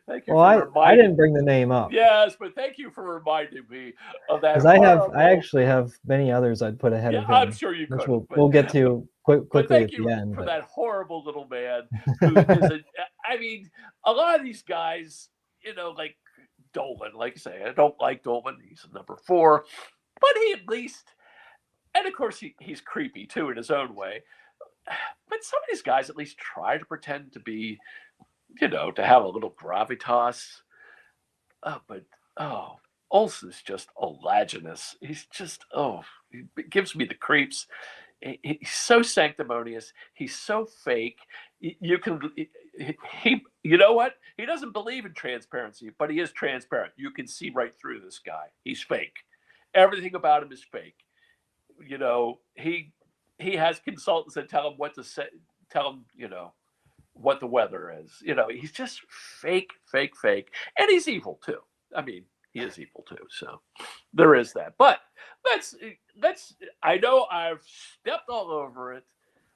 Thank you. Well, I didn't bring the name up. Yes, but thank you for reminding me of that. Because I actually have many others I'd put ahead of him. I'm sure you could. We'll get to quickly at the end. For that horrible little man who is I mean, a lot of these guys, like Dolan, like I say, I don't like Dolan. He's a number 4, but he at least, and of course he's creepy too in his own way. But some of these guys at least try to pretend to be, to have a little gravitas. But Olson's just olaginous. He's just, he gives me the creeps. He's so sanctimonious. He's so fake. You know what? He doesn't believe in transparency, but he is transparent. You can see right through this guy. He's fake. Everything about him is fake. He has consultants that tell him what to say, tell him, what the weather is. He's just fake. And he's evil too. I mean, he is evil too. So there is that. But that's I know I've stepped all over it,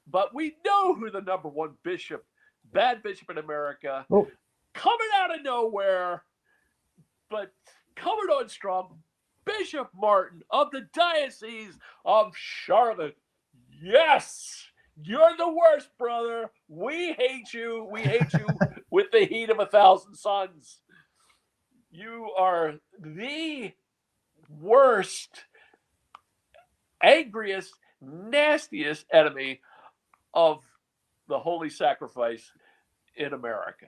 but we know who the number 1 bishop, bad bishop in America, coming out of nowhere, but coming on strong, Bishop Martin of the Diocese of Charlotte. Yes, you're the worst, brother. We hate you. We hate you with the heat of 1,000 suns. You are the worst, angriest, nastiest enemy of the Holy Sacrifice in America,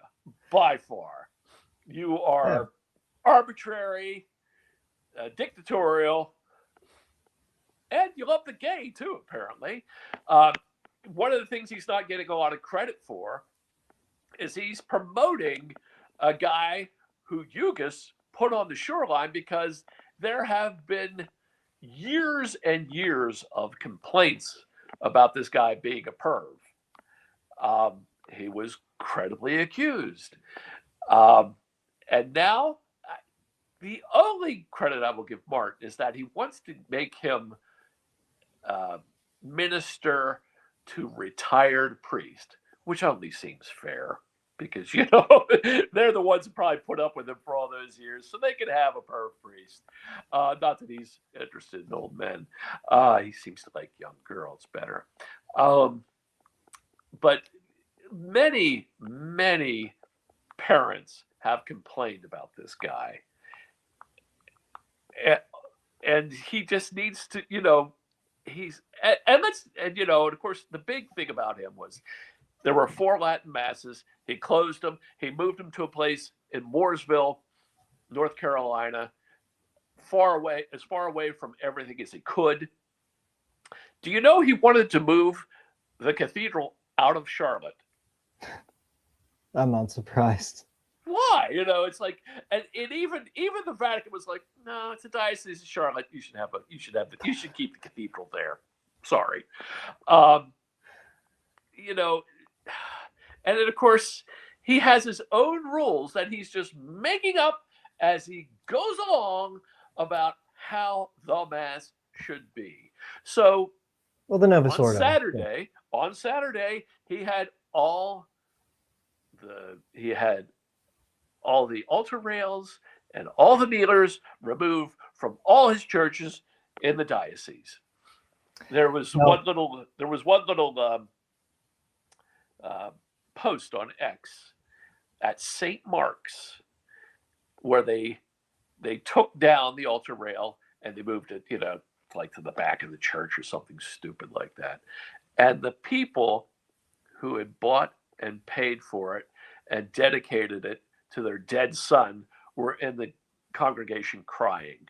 by far. You are arbitrary, dictatorial, and you love the gay too, apparently. One of the things he's not getting a lot of credit for is he's promoting a guy who Hugues put on the shoreline because there have been years and years of complaints about this guy being a perv. He was credibly accused. And now the only credit I will give Martin is that he wants to make him minister to retired priest, which only seems fair because, they're the ones who probably put up with him for all those years, so they can have a perv priest. Not that he's interested in old men. He seems to like young girls better. But many, many parents have complained about this guy. And he just needs to, and of course, the big thing about him was there were 4 Latin masses. He closed them. He moved them to a place in Mooresville, North Carolina, as far away from everything as he could. Do you know he wanted to move the cathedral out of Charlotte? I'm not surprised. why? It's like, and even the Vatican was like, no, it's a diocese of Charlotte. You should keep the cathedral there. Sorry. Um, you know, and then of course he has his own rules that he's just making up as he goes along about how the mass should be. So Well, the Novus on Ordo. Saturday, he had all the altar rails and all the kneelers removed from all his churches in the diocese. There was one little post on X at St. Mark's where they took down the altar rail and they moved it, like to the back of the church or something stupid like that. And the people who had bought and paid for it and dedicated it to their dead son were in the congregation crying.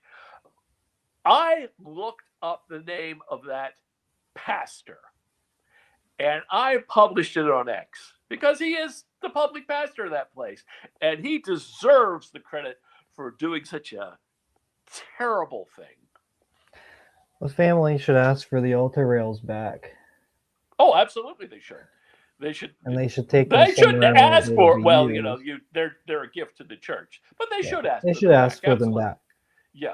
I looked up the name of that pastor and I published it on X because he is the public pastor of that place and he deserves the credit for doing such a terrible thing. The family should ask for the altar rails back. Oh, absolutely, they should. They should take. They shouldn't ask for it. Well, they're a gift to the church, but they should ask. They should ask for them back. Yeah.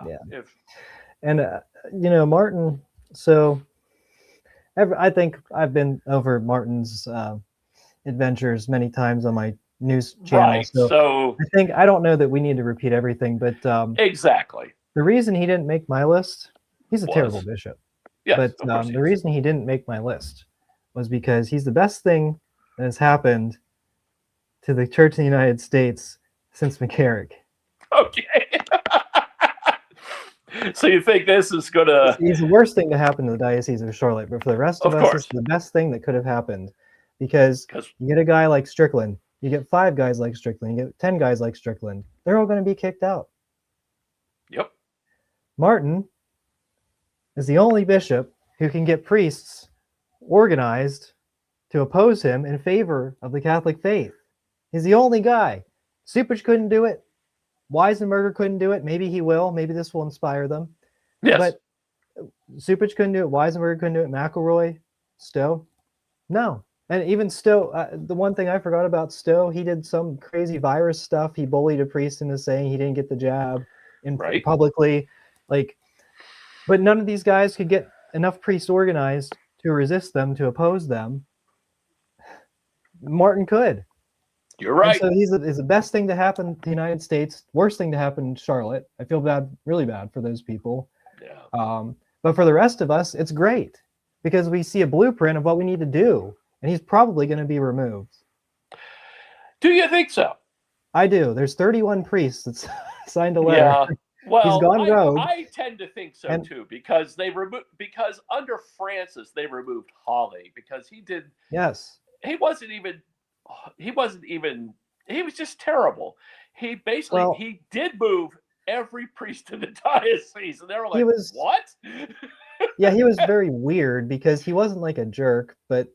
Martin. So, I think I've been over Martin's adventures many times on my news channel. Right. So I don't know that we need to repeat everything, but exactly. The reason he didn't make my list, he's a terrible bishop. Yes, but the reason he didn't make my list was because he's the best thing that has happened to the Church in the United States since McCarrick. Okay. So you think this is going to... He's the worst thing to happen to the Diocese of Charlotte, but for the rest of us, it's the best thing that could have happened. Because you get a guy like Strickland, you get 5 guys like Strickland, you get 10 guys like Strickland. They're all going to be kicked out. Yep. Martin is the only bishop who can get priests organized to oppose him in favor of the Catholic faith. He's the only guy. Cupich couldn't do it. Weisenberger couldn't do it. Maybe he will. Maybe this will inspire them. Yes. But Cupich couldn't do it. Weisenberger couldn't do it. McElroy, Stowe, no. And even Stowe, the one thing I forgot about Stowe, he did some crazy virus stuff. He bullied a priest into saying he didn't get the jab publicly. But none of these guys could get enough priests organized to resist them, to oppose them. Martin could. You're right. And so he's the best thing to happen to the United States, worst thing to happen in Charlotte. I feel bad, really bad for those people. Yeah. But for the rest of us, it's great because we see a blueprint of what we need to do, and he's probably going to be removed. Do you think so? I do. There's 31 priests that signed a letter. Yeah. Well, he's gone rogue. I tend to think so too, because under Francis they removed Hawley because he did. Yes. He was just terrible. He basically he did move every priest in the diocese, and they were like, "What?" Yeah, he was very weird because he wasn't like a jerk, but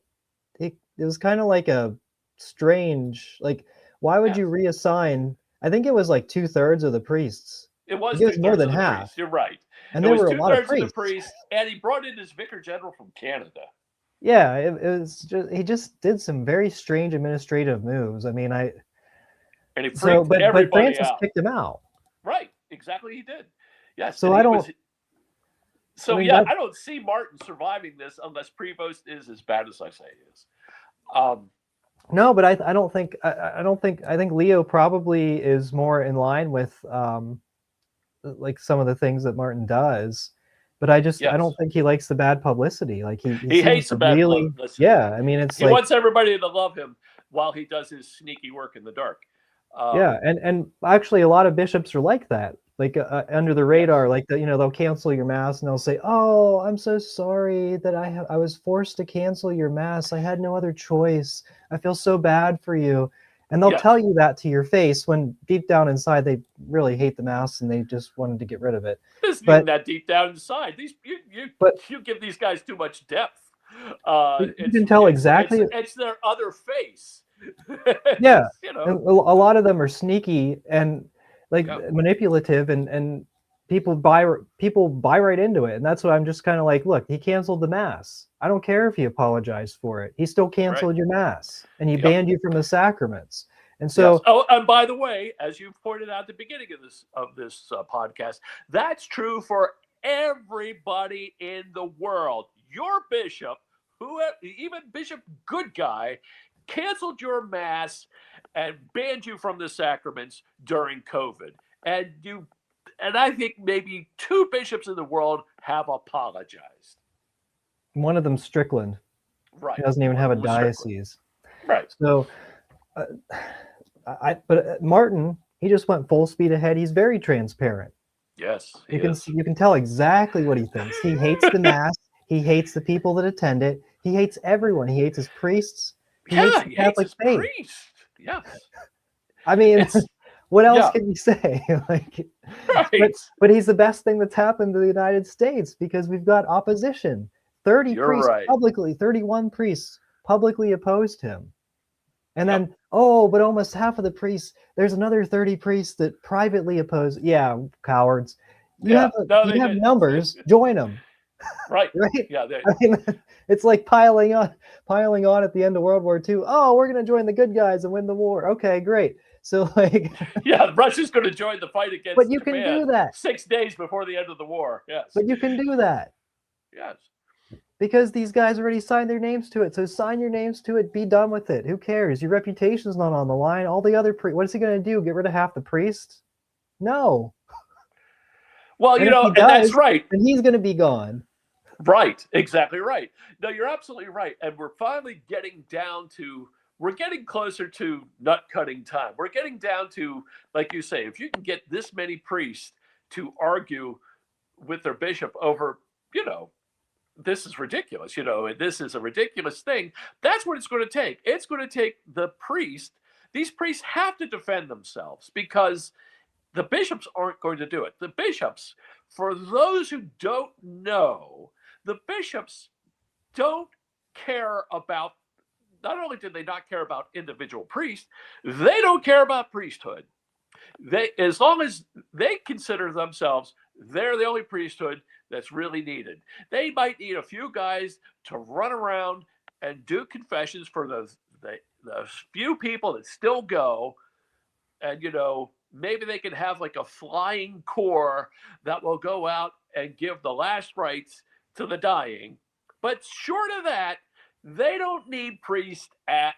it was kind of like a strange. Like, why would you reassign? I think it was like 2/3 of the priests. It was more than half. You're right. And there were a lot of priests, and he brought in his vicar general from Canada. Yeah, it was just he just did some very strange administrative moves. I mean, and he freaked but Francis out. Kicked him out. Right, exactly. He did. Yes. So I don't. I don't see Martin surviving this unless Prevost is as bad as I say he is. No, but I don't think I think Leo probably is more in line with like some of the things that Martin does. But I don't think he likes the bad publicity. Like he hates the bad publicity. Yeah, I mean he wants everybody to love him while he does his sneaky work in the dark. Yeah, and actually a lot of bishops are like that. Like under the radar, like they'll cancel your mass and they'll say, "Oh, I'm so sorry that I was forced to cancel your mass. I had no other choice. I feel so bad for you." And they'll tell you that to your face when deep down inside they really hate the mass and they just wanted to get rid of it. It's not that deep down inside. You give these guys too much depth. You can tell exactly. It's their other face. Yeah, You and know, a lot of them are sneaky and like yeah, manipulative, and people buy right into it, and that's what I'm just kind of like. Look, he canceled the mass. I don't care if he apologized for it. He still right. canceled your mass, and he Yep. banned you from the sacraments. And Yes. so, Oh, and by the way, as you pointed out at the beginning of this podcast, that's true for everybody in the world. Your bishop, who even Bishop Good Guy, canceled your mass and banned you from the sacraments during COVID. And you, and I think maybe two bishops in the world have apologized. one of them, Strickland, he Right. doesn't even One have of a them was Strickland. diocese. Right. So, uh, but Martin, he just went full speed ahead. He's very transparent. Yes, he You can is. you can tell exactly what he thinks. He hates the mass. He hates the people that attend it. He hates everyone. He hates his priests. He hates Yeah, the he hates Catholic his faith. priest. Yes. I mean, It's what else yeah, can you say? Like, but right. but he's the best thing that's happened to the United States because we've got opposition. 30 You're priests right. publicly, 31 priests publicly opposed him. And Yep. then, oh, but almost half of the priests, there's another 30 priests that privately oppose. Yeah, cowards. Yeah. No, You they have didn't. numbers, join them, Right. right? Yeah. They, I mean, it's like piling on at the end of World War II. Oh, we're gonna join the good guys and win the war. Okay, great. So like, yeah. Russia's going to join the fight but against you can Japan do that. 6 days before the end of the war. Yes. But you can do that Yes. because these guys already signed their names to it. So sign your names to it. Be done with it. Who cares? Your reputation's not on the line. All the other what is he gonna do? Get rid of half the priests? No. Well, And if he and that's does, right. then he's going to be gone. Right. Exactly right. No, you're absolutely right. And we're finally getting down to, we're getting closer to nut cutting time. We're getting down to, like you say, if you can get this many priests to argue with their bishop over, you know, this is ridiculous, and this is a ridiculous thing. That's what it's going to take. It's going to take the priest. These priests have to defend themselves because the bishops aren't going to do it. The bishops, for those who don't know, the bishops don't care about, not only do they not care about individual priests, they don't care about priesthood. They, as long as they consider themselves, they're the only priesthood that's really needed. They might need a few guys to run around and do confessions for the few people that still go, and maybe they can have like a flying corps that will go out and give the last rites to the dying. But short of that, they don't need priests at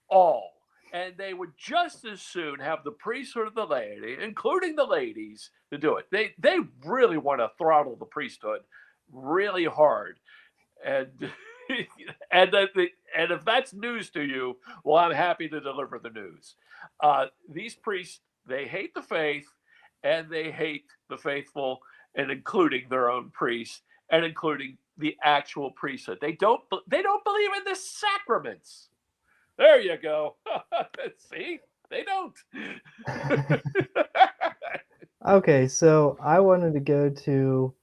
all. And they would just as soon have the priesthood of the laity, including the ladies, to do it. They really want to throttle the priesthood really hard. And and if that's news to you, well, I'm happy to deliver the news. These priests, they hate the faith, and they hate the faithful, and including their own priests, and including the actual priesthood. They don't believe in the sacraments. There you go. See, they don't. Okay, so I wanted to go to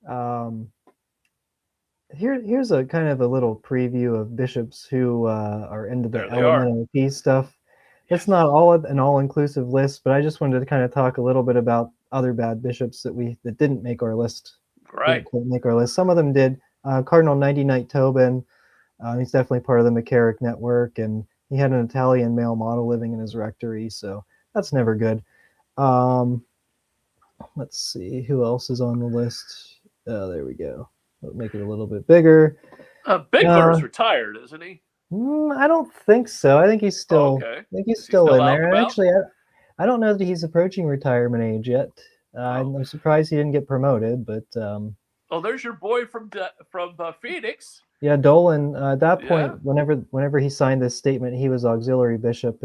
um, here's a kind of a little preview of bishops who are into the There they are. elemental peace stuff. Yes. It's not all an all-inclusive list, but I just wanted to kind of talk a little bit about other bad bishops that didn't make our list. Right. Didn't quite make our list. Some of them did. Cardinal Nighty Night Tobin, he's definitely part of the McCarrick network, and he had an Italian male model living in his rectory, so that's never good. Let's see who else is on the list. There we go. We'll make it a little bit bigger. Bigler's retired, isn't he? I don't think so. I think he's still. Okay. I think he's Is he still still in out there. and And about? actually, I don't know that he's approaching retirement age yet. I'm surprised he didn't get promoted, but Oh, there's your boy from Phoenix. yeah, Dolan. At that point, Yeah. whenever he signed this statement, he was auxiliary bishop.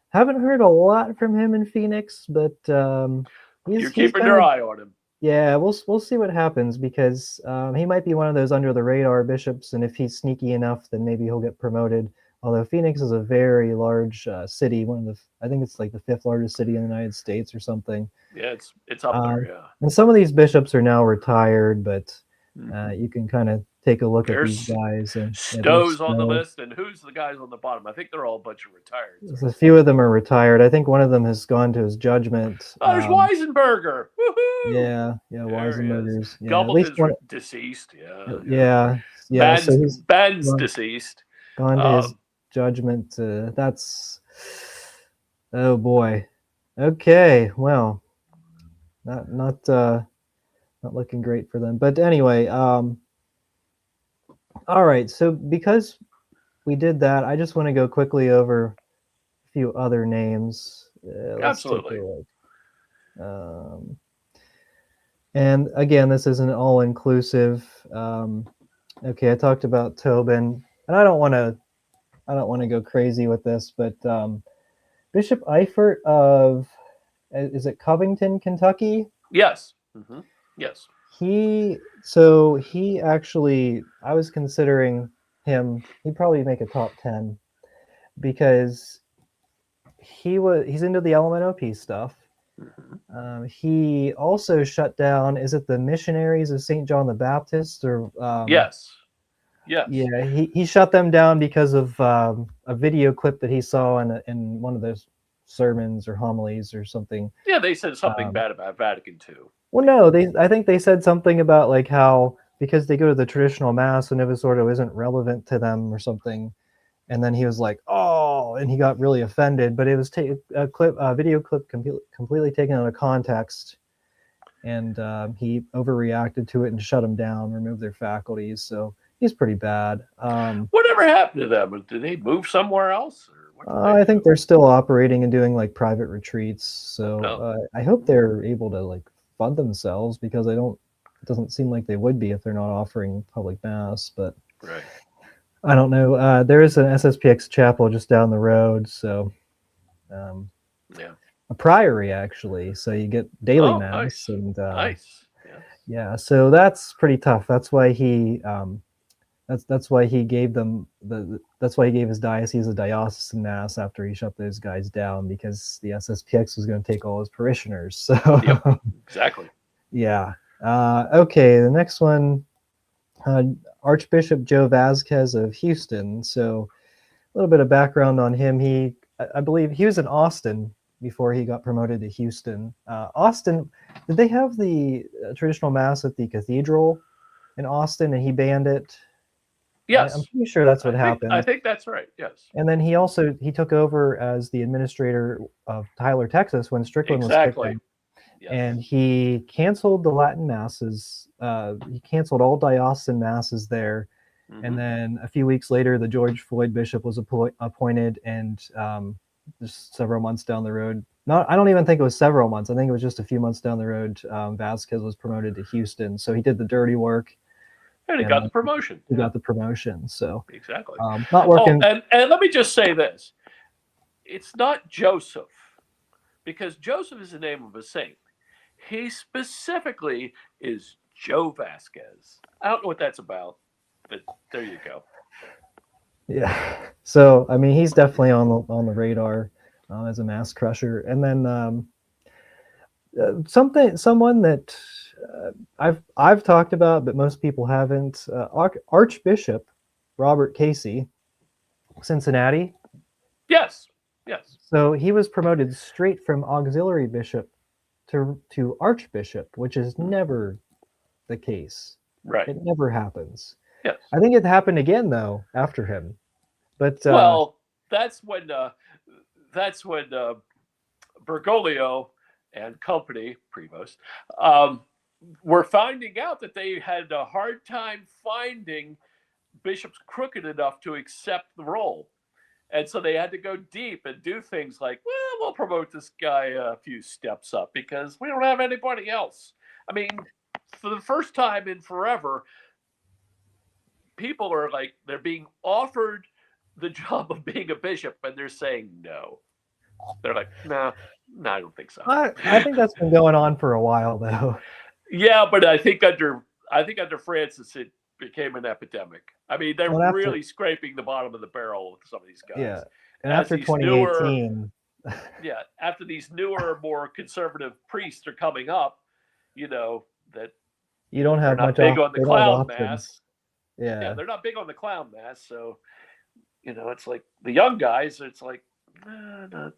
Haven't heard a lot from him in Phoenix, but You're he's keeping kind your of. eye on him. Yeah, we'll see what happens because he might be one of those under the radar bishops, and if he's sneaky enough, then maybe he'll get promoted. Although Phoenix is a very large city, I think it's like the 5th largest city in the United States or something. Yeah, it's up there. Yeah. And some of these bishops are now retired, but Mhm. you can kind of take a look at these There's guys. And yeah, there's Stowe's on the list, and who's the guys on the bottom? I think they're all a bunch of retired. a few of them are retired. I think one of them has gone to his judgment. Oh, there's Weisenberger. Woohoo! Yeah, There he is. Weisenbergers. Yeah, at least Gumbalton's one. deceased. Yeah, yeah. Yeah, yeah. So he's Ben's deceased. gone to his judgment. That's, oh boy. Okay, well, not looking great for them. But anyway, all right. So because we did that, I just want to go quickly over a few other names. Absolutely. And again, this isn't all inclusive. Okay, I talked about Tobin, and I don't want to go crazy with this, but Bishop Eifert of, is it Covington, Kentucky? Yes. Mm-hmm. Yes. He actually, I was considering him. He'd probably make a top 10 because he's into the LMNOP stuff. Mm-hmm. He also shut down, is it the Missionaries of St. John the Baptist, or yes. Yeah, he shut them down because of a video clip that he saw in one of those sermons or homilies or something. Yeah, they said something bad about Vatican II. Well, no, I think they said something about like how, because they go to the traditional mass, the Novus Ordo isn't relevant to them or something. And then he was like, oh, and he got really offended, but it was a video clip completely taken out of context. And he overreacted to it and shut them down, removed their faculties. So he's pretty bad. Whatever happened to them? Did they move somewhere else? Or I think they're still operating and doing like private retreats. So I hope they're able to like fund themselves, because it doesn't seem like they would be if they're not offering public mass. But right. I don't know. There is an SSPX chapel just down the road. So yeah. A priory, actually. So you get daily mass. Nice. And nice. Yes. Yeah, so that's pretty tough. That's why he that's why he gave them that's why he gave his diocese a diocesan mass after he shut those guys down, because the SSPX was going to take all his parishioners. So yep, exactly. Yeah. Okay, the next one, Archbishop Joe Vasquez of Houston. So a little bit of background on him. I believe he was in Austin before he got promoted to Houston. Austin, did they have the traditional mass at the cathedral in Austin, and he banned it? Yes. I'm pretty sure that's what happened. I think that's right, yes. And then he took over as the administrator of Tyler, Texas, when Strickland was kicking. Yes. And he canceled the Latin masses. He canceled all diocesan masses there. Mm-hmm. And then a few weeks later, the George Floyd bishop was appointed, and just several months down the road, I don't even think it was several months. I think it was just a few months down the road, Vasquez was promoted to Houston. So he did the dirty work. And he got the promotion. He got the promotion. So exactly. Not working. And let me just say this. It's not Joseph, because Joseph is the name of a saint. He specifically is Joe Vasquez. I don't know what that's about, but there you go. Yeah. So, I mean, he's definitely on the radar as a mass crusher. And then someone that I've talked about, but most people haven't, Archbishop Robert Casey, Cincinnati. Yes. Yes. So he was promoted straight from auxiliary bishop to archbishop, which is never the case. Right. It never happens. Yes. I think it happened again though after him. But well, that's when Bergoglio and company, Prevost, were finding out that they had a hard time finding bishops crooked enough to accept the role. And so they had to go deep and do things like, well, we'll promote this guy a few steps up because we don't have anybody else. I mean, for the first time in forever, people are like, they're being offered the job of being a bishop and they're saying no. They're like, no, I don't think so. I think that's been going on for a while though. Yeah, but I think under Francis it became an epidemic. I mean, they're really scraping the bottom of the barrel with some of these guys. Yeah, and after 2018. After these newer, more conservative priests are coming up, that you don't have much big on the cloud mass. Yeah. they're not big on the clown mask. So, it's like the young guys, it's like, not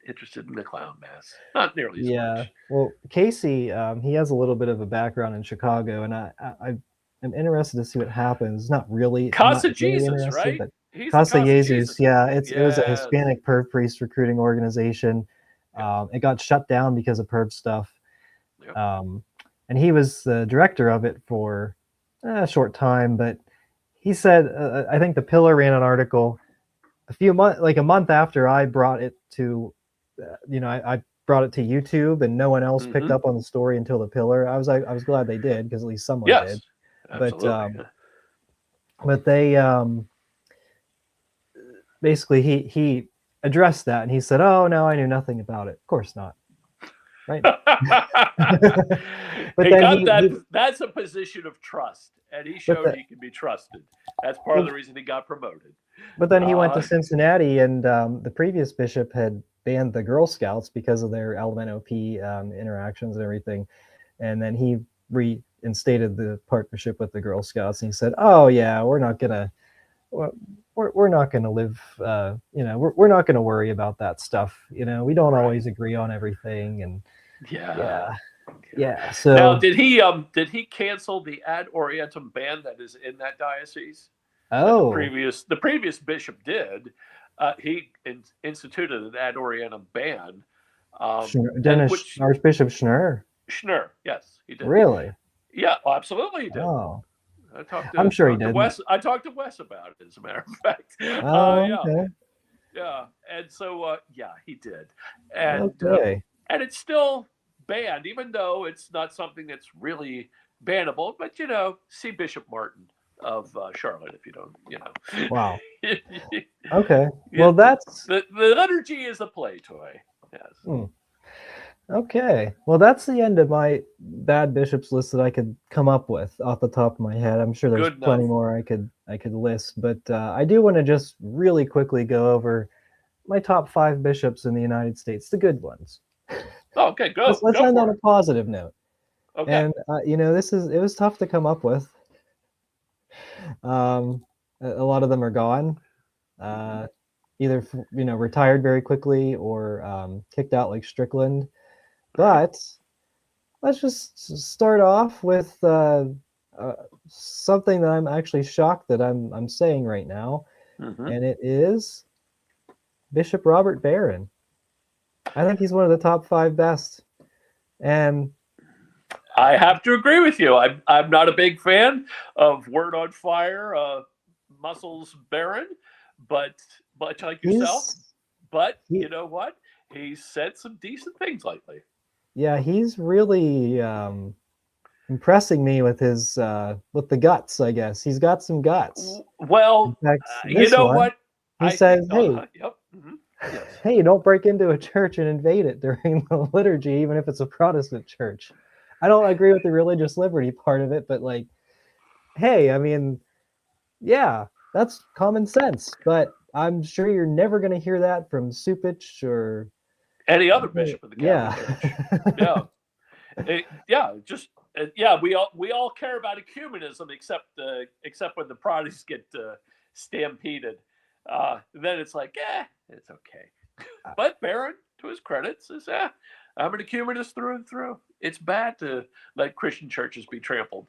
interested in the clown mask. Not nearly as Yeah. much. Well, Casey, he has a little bit of a background in Chicago, and I am interested to see what happens. Not really, I'm not Casa really Jesus, interested, right? but He's the Casa Casa Jesus, Jesus. yeah, it was a Yes. Hispanic perv priest recruiting organization. Yeah. It got shut down because of perv stuff. Yeah. And he was the director of it for a short time, but he said, I think the Pillar ran an article like a month after I brought it to, I brought it to YouTube, and no one else picked up on the story until the Pillar. I was glad they did, because at least someone Yes. did. Absolutely. But they basically he addressed that, and he said, "Oh no, I knew nothing about it." Of course not, right? But he then got that. That's a position of trust, and he showed he can be trusted. That's part of the reason he got promoted. But then he went to Cincinnati, and the previous bishop had banned the Girl Scouts because of their LMNOP interactions and everything. And then he reinstated the partnership with the Girl Scouts, and he said, "Oh yeah, we're not gonna live. We're not gonna worry about that stuff. We don't always agree on everything." And yeah. So now, did he cancel the Ad Orientem ban that is in that diocese? Oh, the previous bishop did. He instituted an Ad Orientem ban. Archbishop Schnurr. Schnurr, yes, he did. Really? Yeah, absolutely, he did. Oh, I'm sure he did. I talked to Wes about it, as a matter of fact. Okay. Yeah, and so he did, and okay. And it's still banned, even though it's not something that's really bannable. But see Bishop Martin of Charlotte if you don't. Wow. Okay. Well, that's the liturgy is a play toy. Yes. Okay. Well, that's the end of my bad bishops list that I could come up with off the top of my head. I'm sure there's plenty more I could list, but I do want to just really quickly go over my top 5 bishops in the United States, the good ones. Oh, okay, go. Let's end on a positive note. Okay. And it was tough to come up with. A lot of them are gone. Either retired very quickly or kicked out, like Strickland. But let's just start off with something that I'm actually shocked that I'm saying right now, and it is Bishop Robert Barron. I think he's one of the top 5 best, and I have to agree with you. I'm not a big fan of Word on Fire, Muscles Barron, but much like yourself. But you know what? He's said some decent things lately. Yeah, he's really impressing me with his with the guts, I guess. He's got some guts. Well, you know what? He says, "Hey, hey, don't break into a church and invade it during the liturgy, even if it's a Protestant church." I don't agree with the religious liberty part of it, but like, hey, I mean, yeah, that's common sense. But I'm sure you're never going to hear that from Supich or any other bishop of the Catholic Church. We all care about ecumenism, except when the Protestants get stampeded. Then it's like, it's okay. But Barron, to his credit, says, I'm an ecumenist through and through. It's bad to let Christian churches be trampled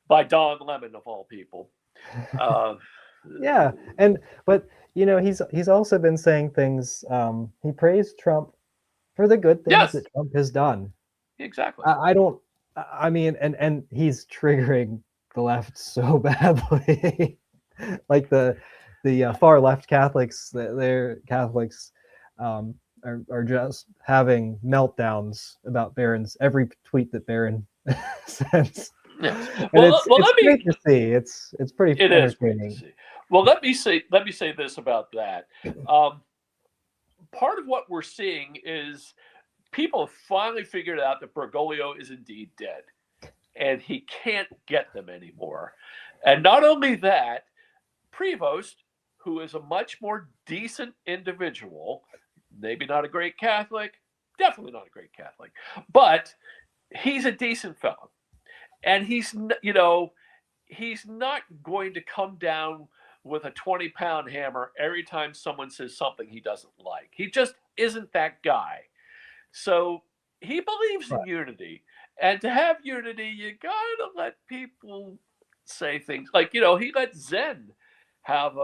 by Don Lemon of all people. Yeah, but he's also been saying things. He praised Trump for the good things that Trump has done. Exactly. I mean, and he's triggering the left so badly. Like the far left Catholics, they're Catholics are just having meltdowns about Barron's every tweet that Barron sends. Yes. It's great to see. It's pretty entertaining. Is great to see. Well, let me say this about that. Part of what we're seeing is people have finally figured out that Bergoglio is indeed dead, and he can't get them anymore. And not only that, Prevost, who is a much more decent individual, maybe not a great Catholic, definitely not a great Catholic, but he's a decent fellow. And he's, he's not going to come down with a 20-pound hammer every time someone says something he doesn't like. He just isn't that guy. So he believes in Right. unity. And to have unity, you gotta let people say things like, he let Zen have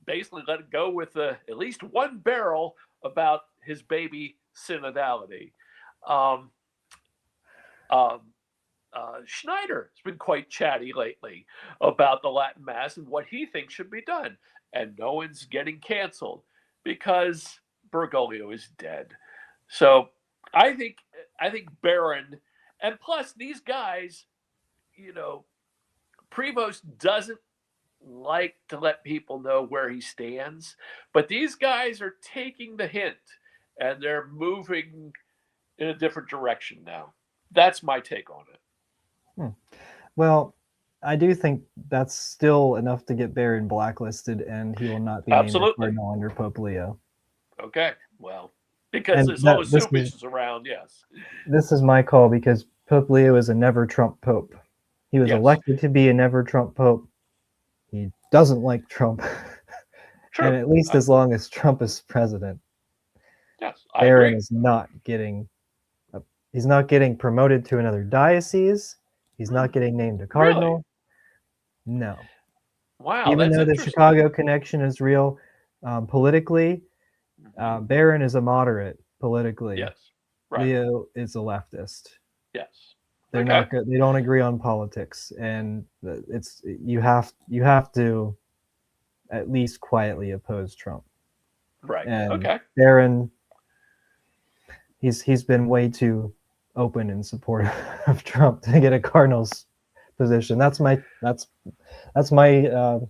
basically let it go with at least one barrel about his baby synodality. Um, um, Schneider has been quite chatty lately about the Latin Mass and what he thinks should be done. And no one's getting canceled because Bergoglio is dead. So I think Barron, and plus these guys, Prevost doesn't like to let people know where he stands, but these guys are taking the hint and they're moving in a different direction now. That's my take on it. Well, I do think that's still enough to get Barron blacklisted, and he will not be named a Absolutely. cardinal under Pope Leo. Okay. Well, because And as long as this Supich is around, yes. This is my call because Pope Leo is a never Trump Pope. He was Yes. elected to be a never Trump Pope. He doesn't like Trump. True. And at least as long as Trump is president, Yes, I Barron agree. is not getting he's not getting promoted to another diocese. He's not getting named a cardinal. Really? No. Wow, Even that's though the interesting. Chicago connection is real, politically, Barron is a moderate politically. Yes. Right. Leo is a leftist. Yes. They're not good. They don't agree on politics, and it's you have to at least quietly oppose Trump. Right. And okay. Barron, he's been way too open in support of Trump to get a cardinal's position. That's my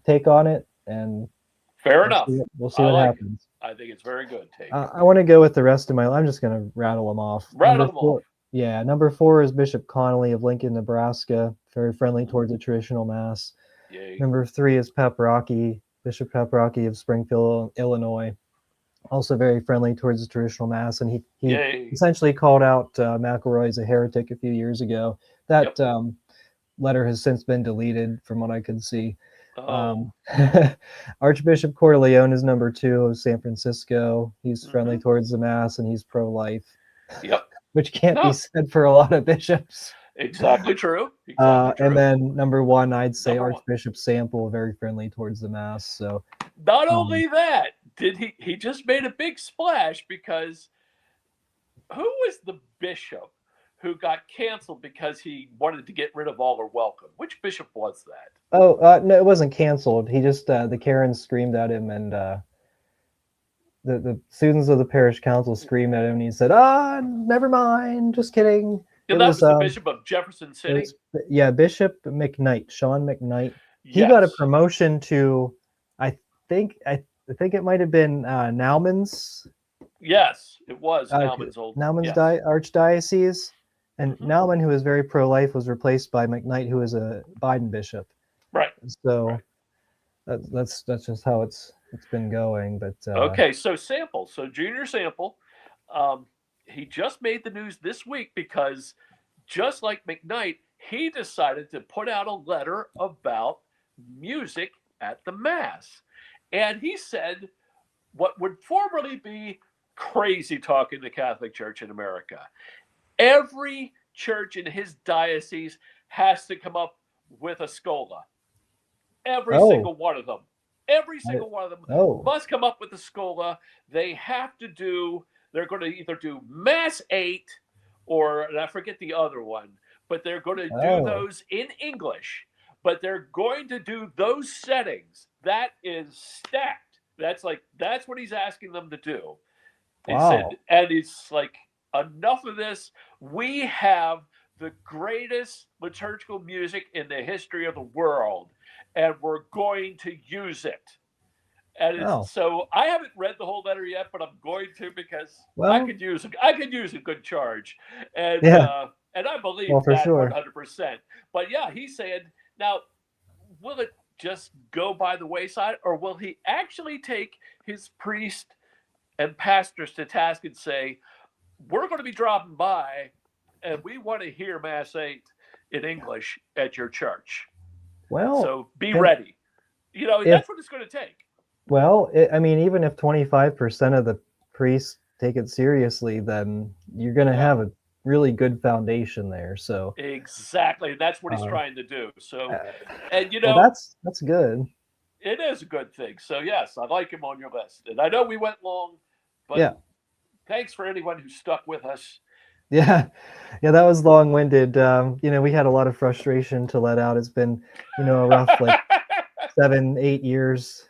take on it, and fair enough. We'll see what happens. I think it's very good. Take. I want to go with the rest of my. I'm just going to rattle them off. Rattle them off. Yeah, number 4 is Bishop Connolly of Lincoln, Nebraska, very friendly towards the traditional mass. Yay. Number 3 is Paprocki, Bishop Paprocki of Springfield, Illinois, also very friendly towards the traditional mass, and he essentially called out McElroy as a heretic a few years ago. That letter has since been deleted, from what I could see. Archbishop Corleone is number 2 of San Francisco. He's friendly towards the mass, and he's pro-life. Yep. Which can't be said for a lot of bishops. Exactly true. And then number 1, I'd say Archbishop Sample, very friendly towards the mass. So not only that, did he just made a big splash, because who was the bishop who got canceled because he wanted to get rid of all or welcome? Which bishop was that? Oh, no, it wasn't canceled. He just the Karens screamed at him, and the students of the parish council screamed at him, and he said, never mind, just kidding. Yeah, that was the Bishop of Jefferson City. Bishop McKnight, Sean McKnight. He got a promotion to, I think it might have been Nauman's. Yes, it was Nauman's archdiocese. And Nauman, who was very pro-life, was replaced by McKnight, who is a Biden bishop. Right. So that's just how it's been going. But okay, so Junior Sample, he just made the news this week because, just like McKnight, he decided to put out a letter about music at the Mass. And he said what would formerly be crazy talk in the Catholic Church in America. Every church in his diocese has to come up with a schola. Every single one of them. Every single one of them must come up with a schola. They're going to either do Mass 8 or, and I forget the other one, but they're going to do those in English. But they're going to do those settings. That is stacked. That's what he's asking them to do. Wow. And it's like, enough of this. We have the greatest liturgical music in the history of the world, and we're going to use it. And so I haven't read the whole letter yet, but I'm going to, because I could use a good charge, and I believe that 100%. But yeah, he said, now, will it just go by the wayside, or will he actually take his priest and pastors to task and say, we're going to be dropping by, and we want to hear Mass 8 in English at your church? Well, So be and ready. You know, if that's what it's going to take. well, I mean, even if 25% of the priests take it seriously, then you're going to Yeah. have a really good foundation there. So, Exactly. That's what he's uh, trying to do. So, uh, and you well, know, that's good. it is a good thing. So, yes, I like him on your list. And I know we went long, but Yeah, thanks for anyone who stuck with us. yeah, yeah. That was long-winded. You know, we had a lot of frustration to let out. It's been, you know, a rough like 7, 8 years,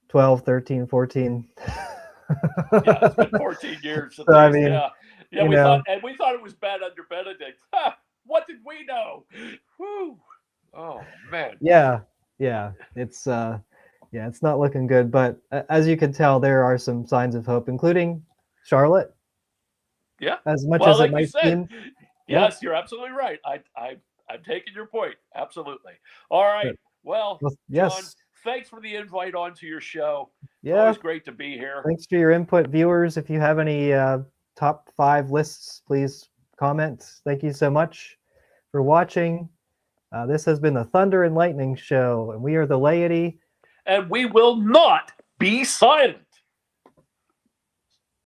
12, 13, 14. Yeah, it's been 14 years at So I least. mean, Yeah. Yeah, you we know, thought it was bad under Benedict. Ha, what did we know? Whew. Oh man. yeah, yeah. Yeah, it's not looking good, but as you can tell, there are some signs of hope, including Charlotte, Yeah. as much Well, as it like you might said, seem. Yep. yes, you're absolutely right. I'm taking your point. Absolutely. All right. But, Well, well, John, yes. thanks for the invite onto your show. It's Yeah. always great to be here. Thanks for your input, viewers. If you have any top 5 lists, please comment. Thank you so much for watching. This has been the Thunder and Lightning Show, and we are the laity. And we will not be silent.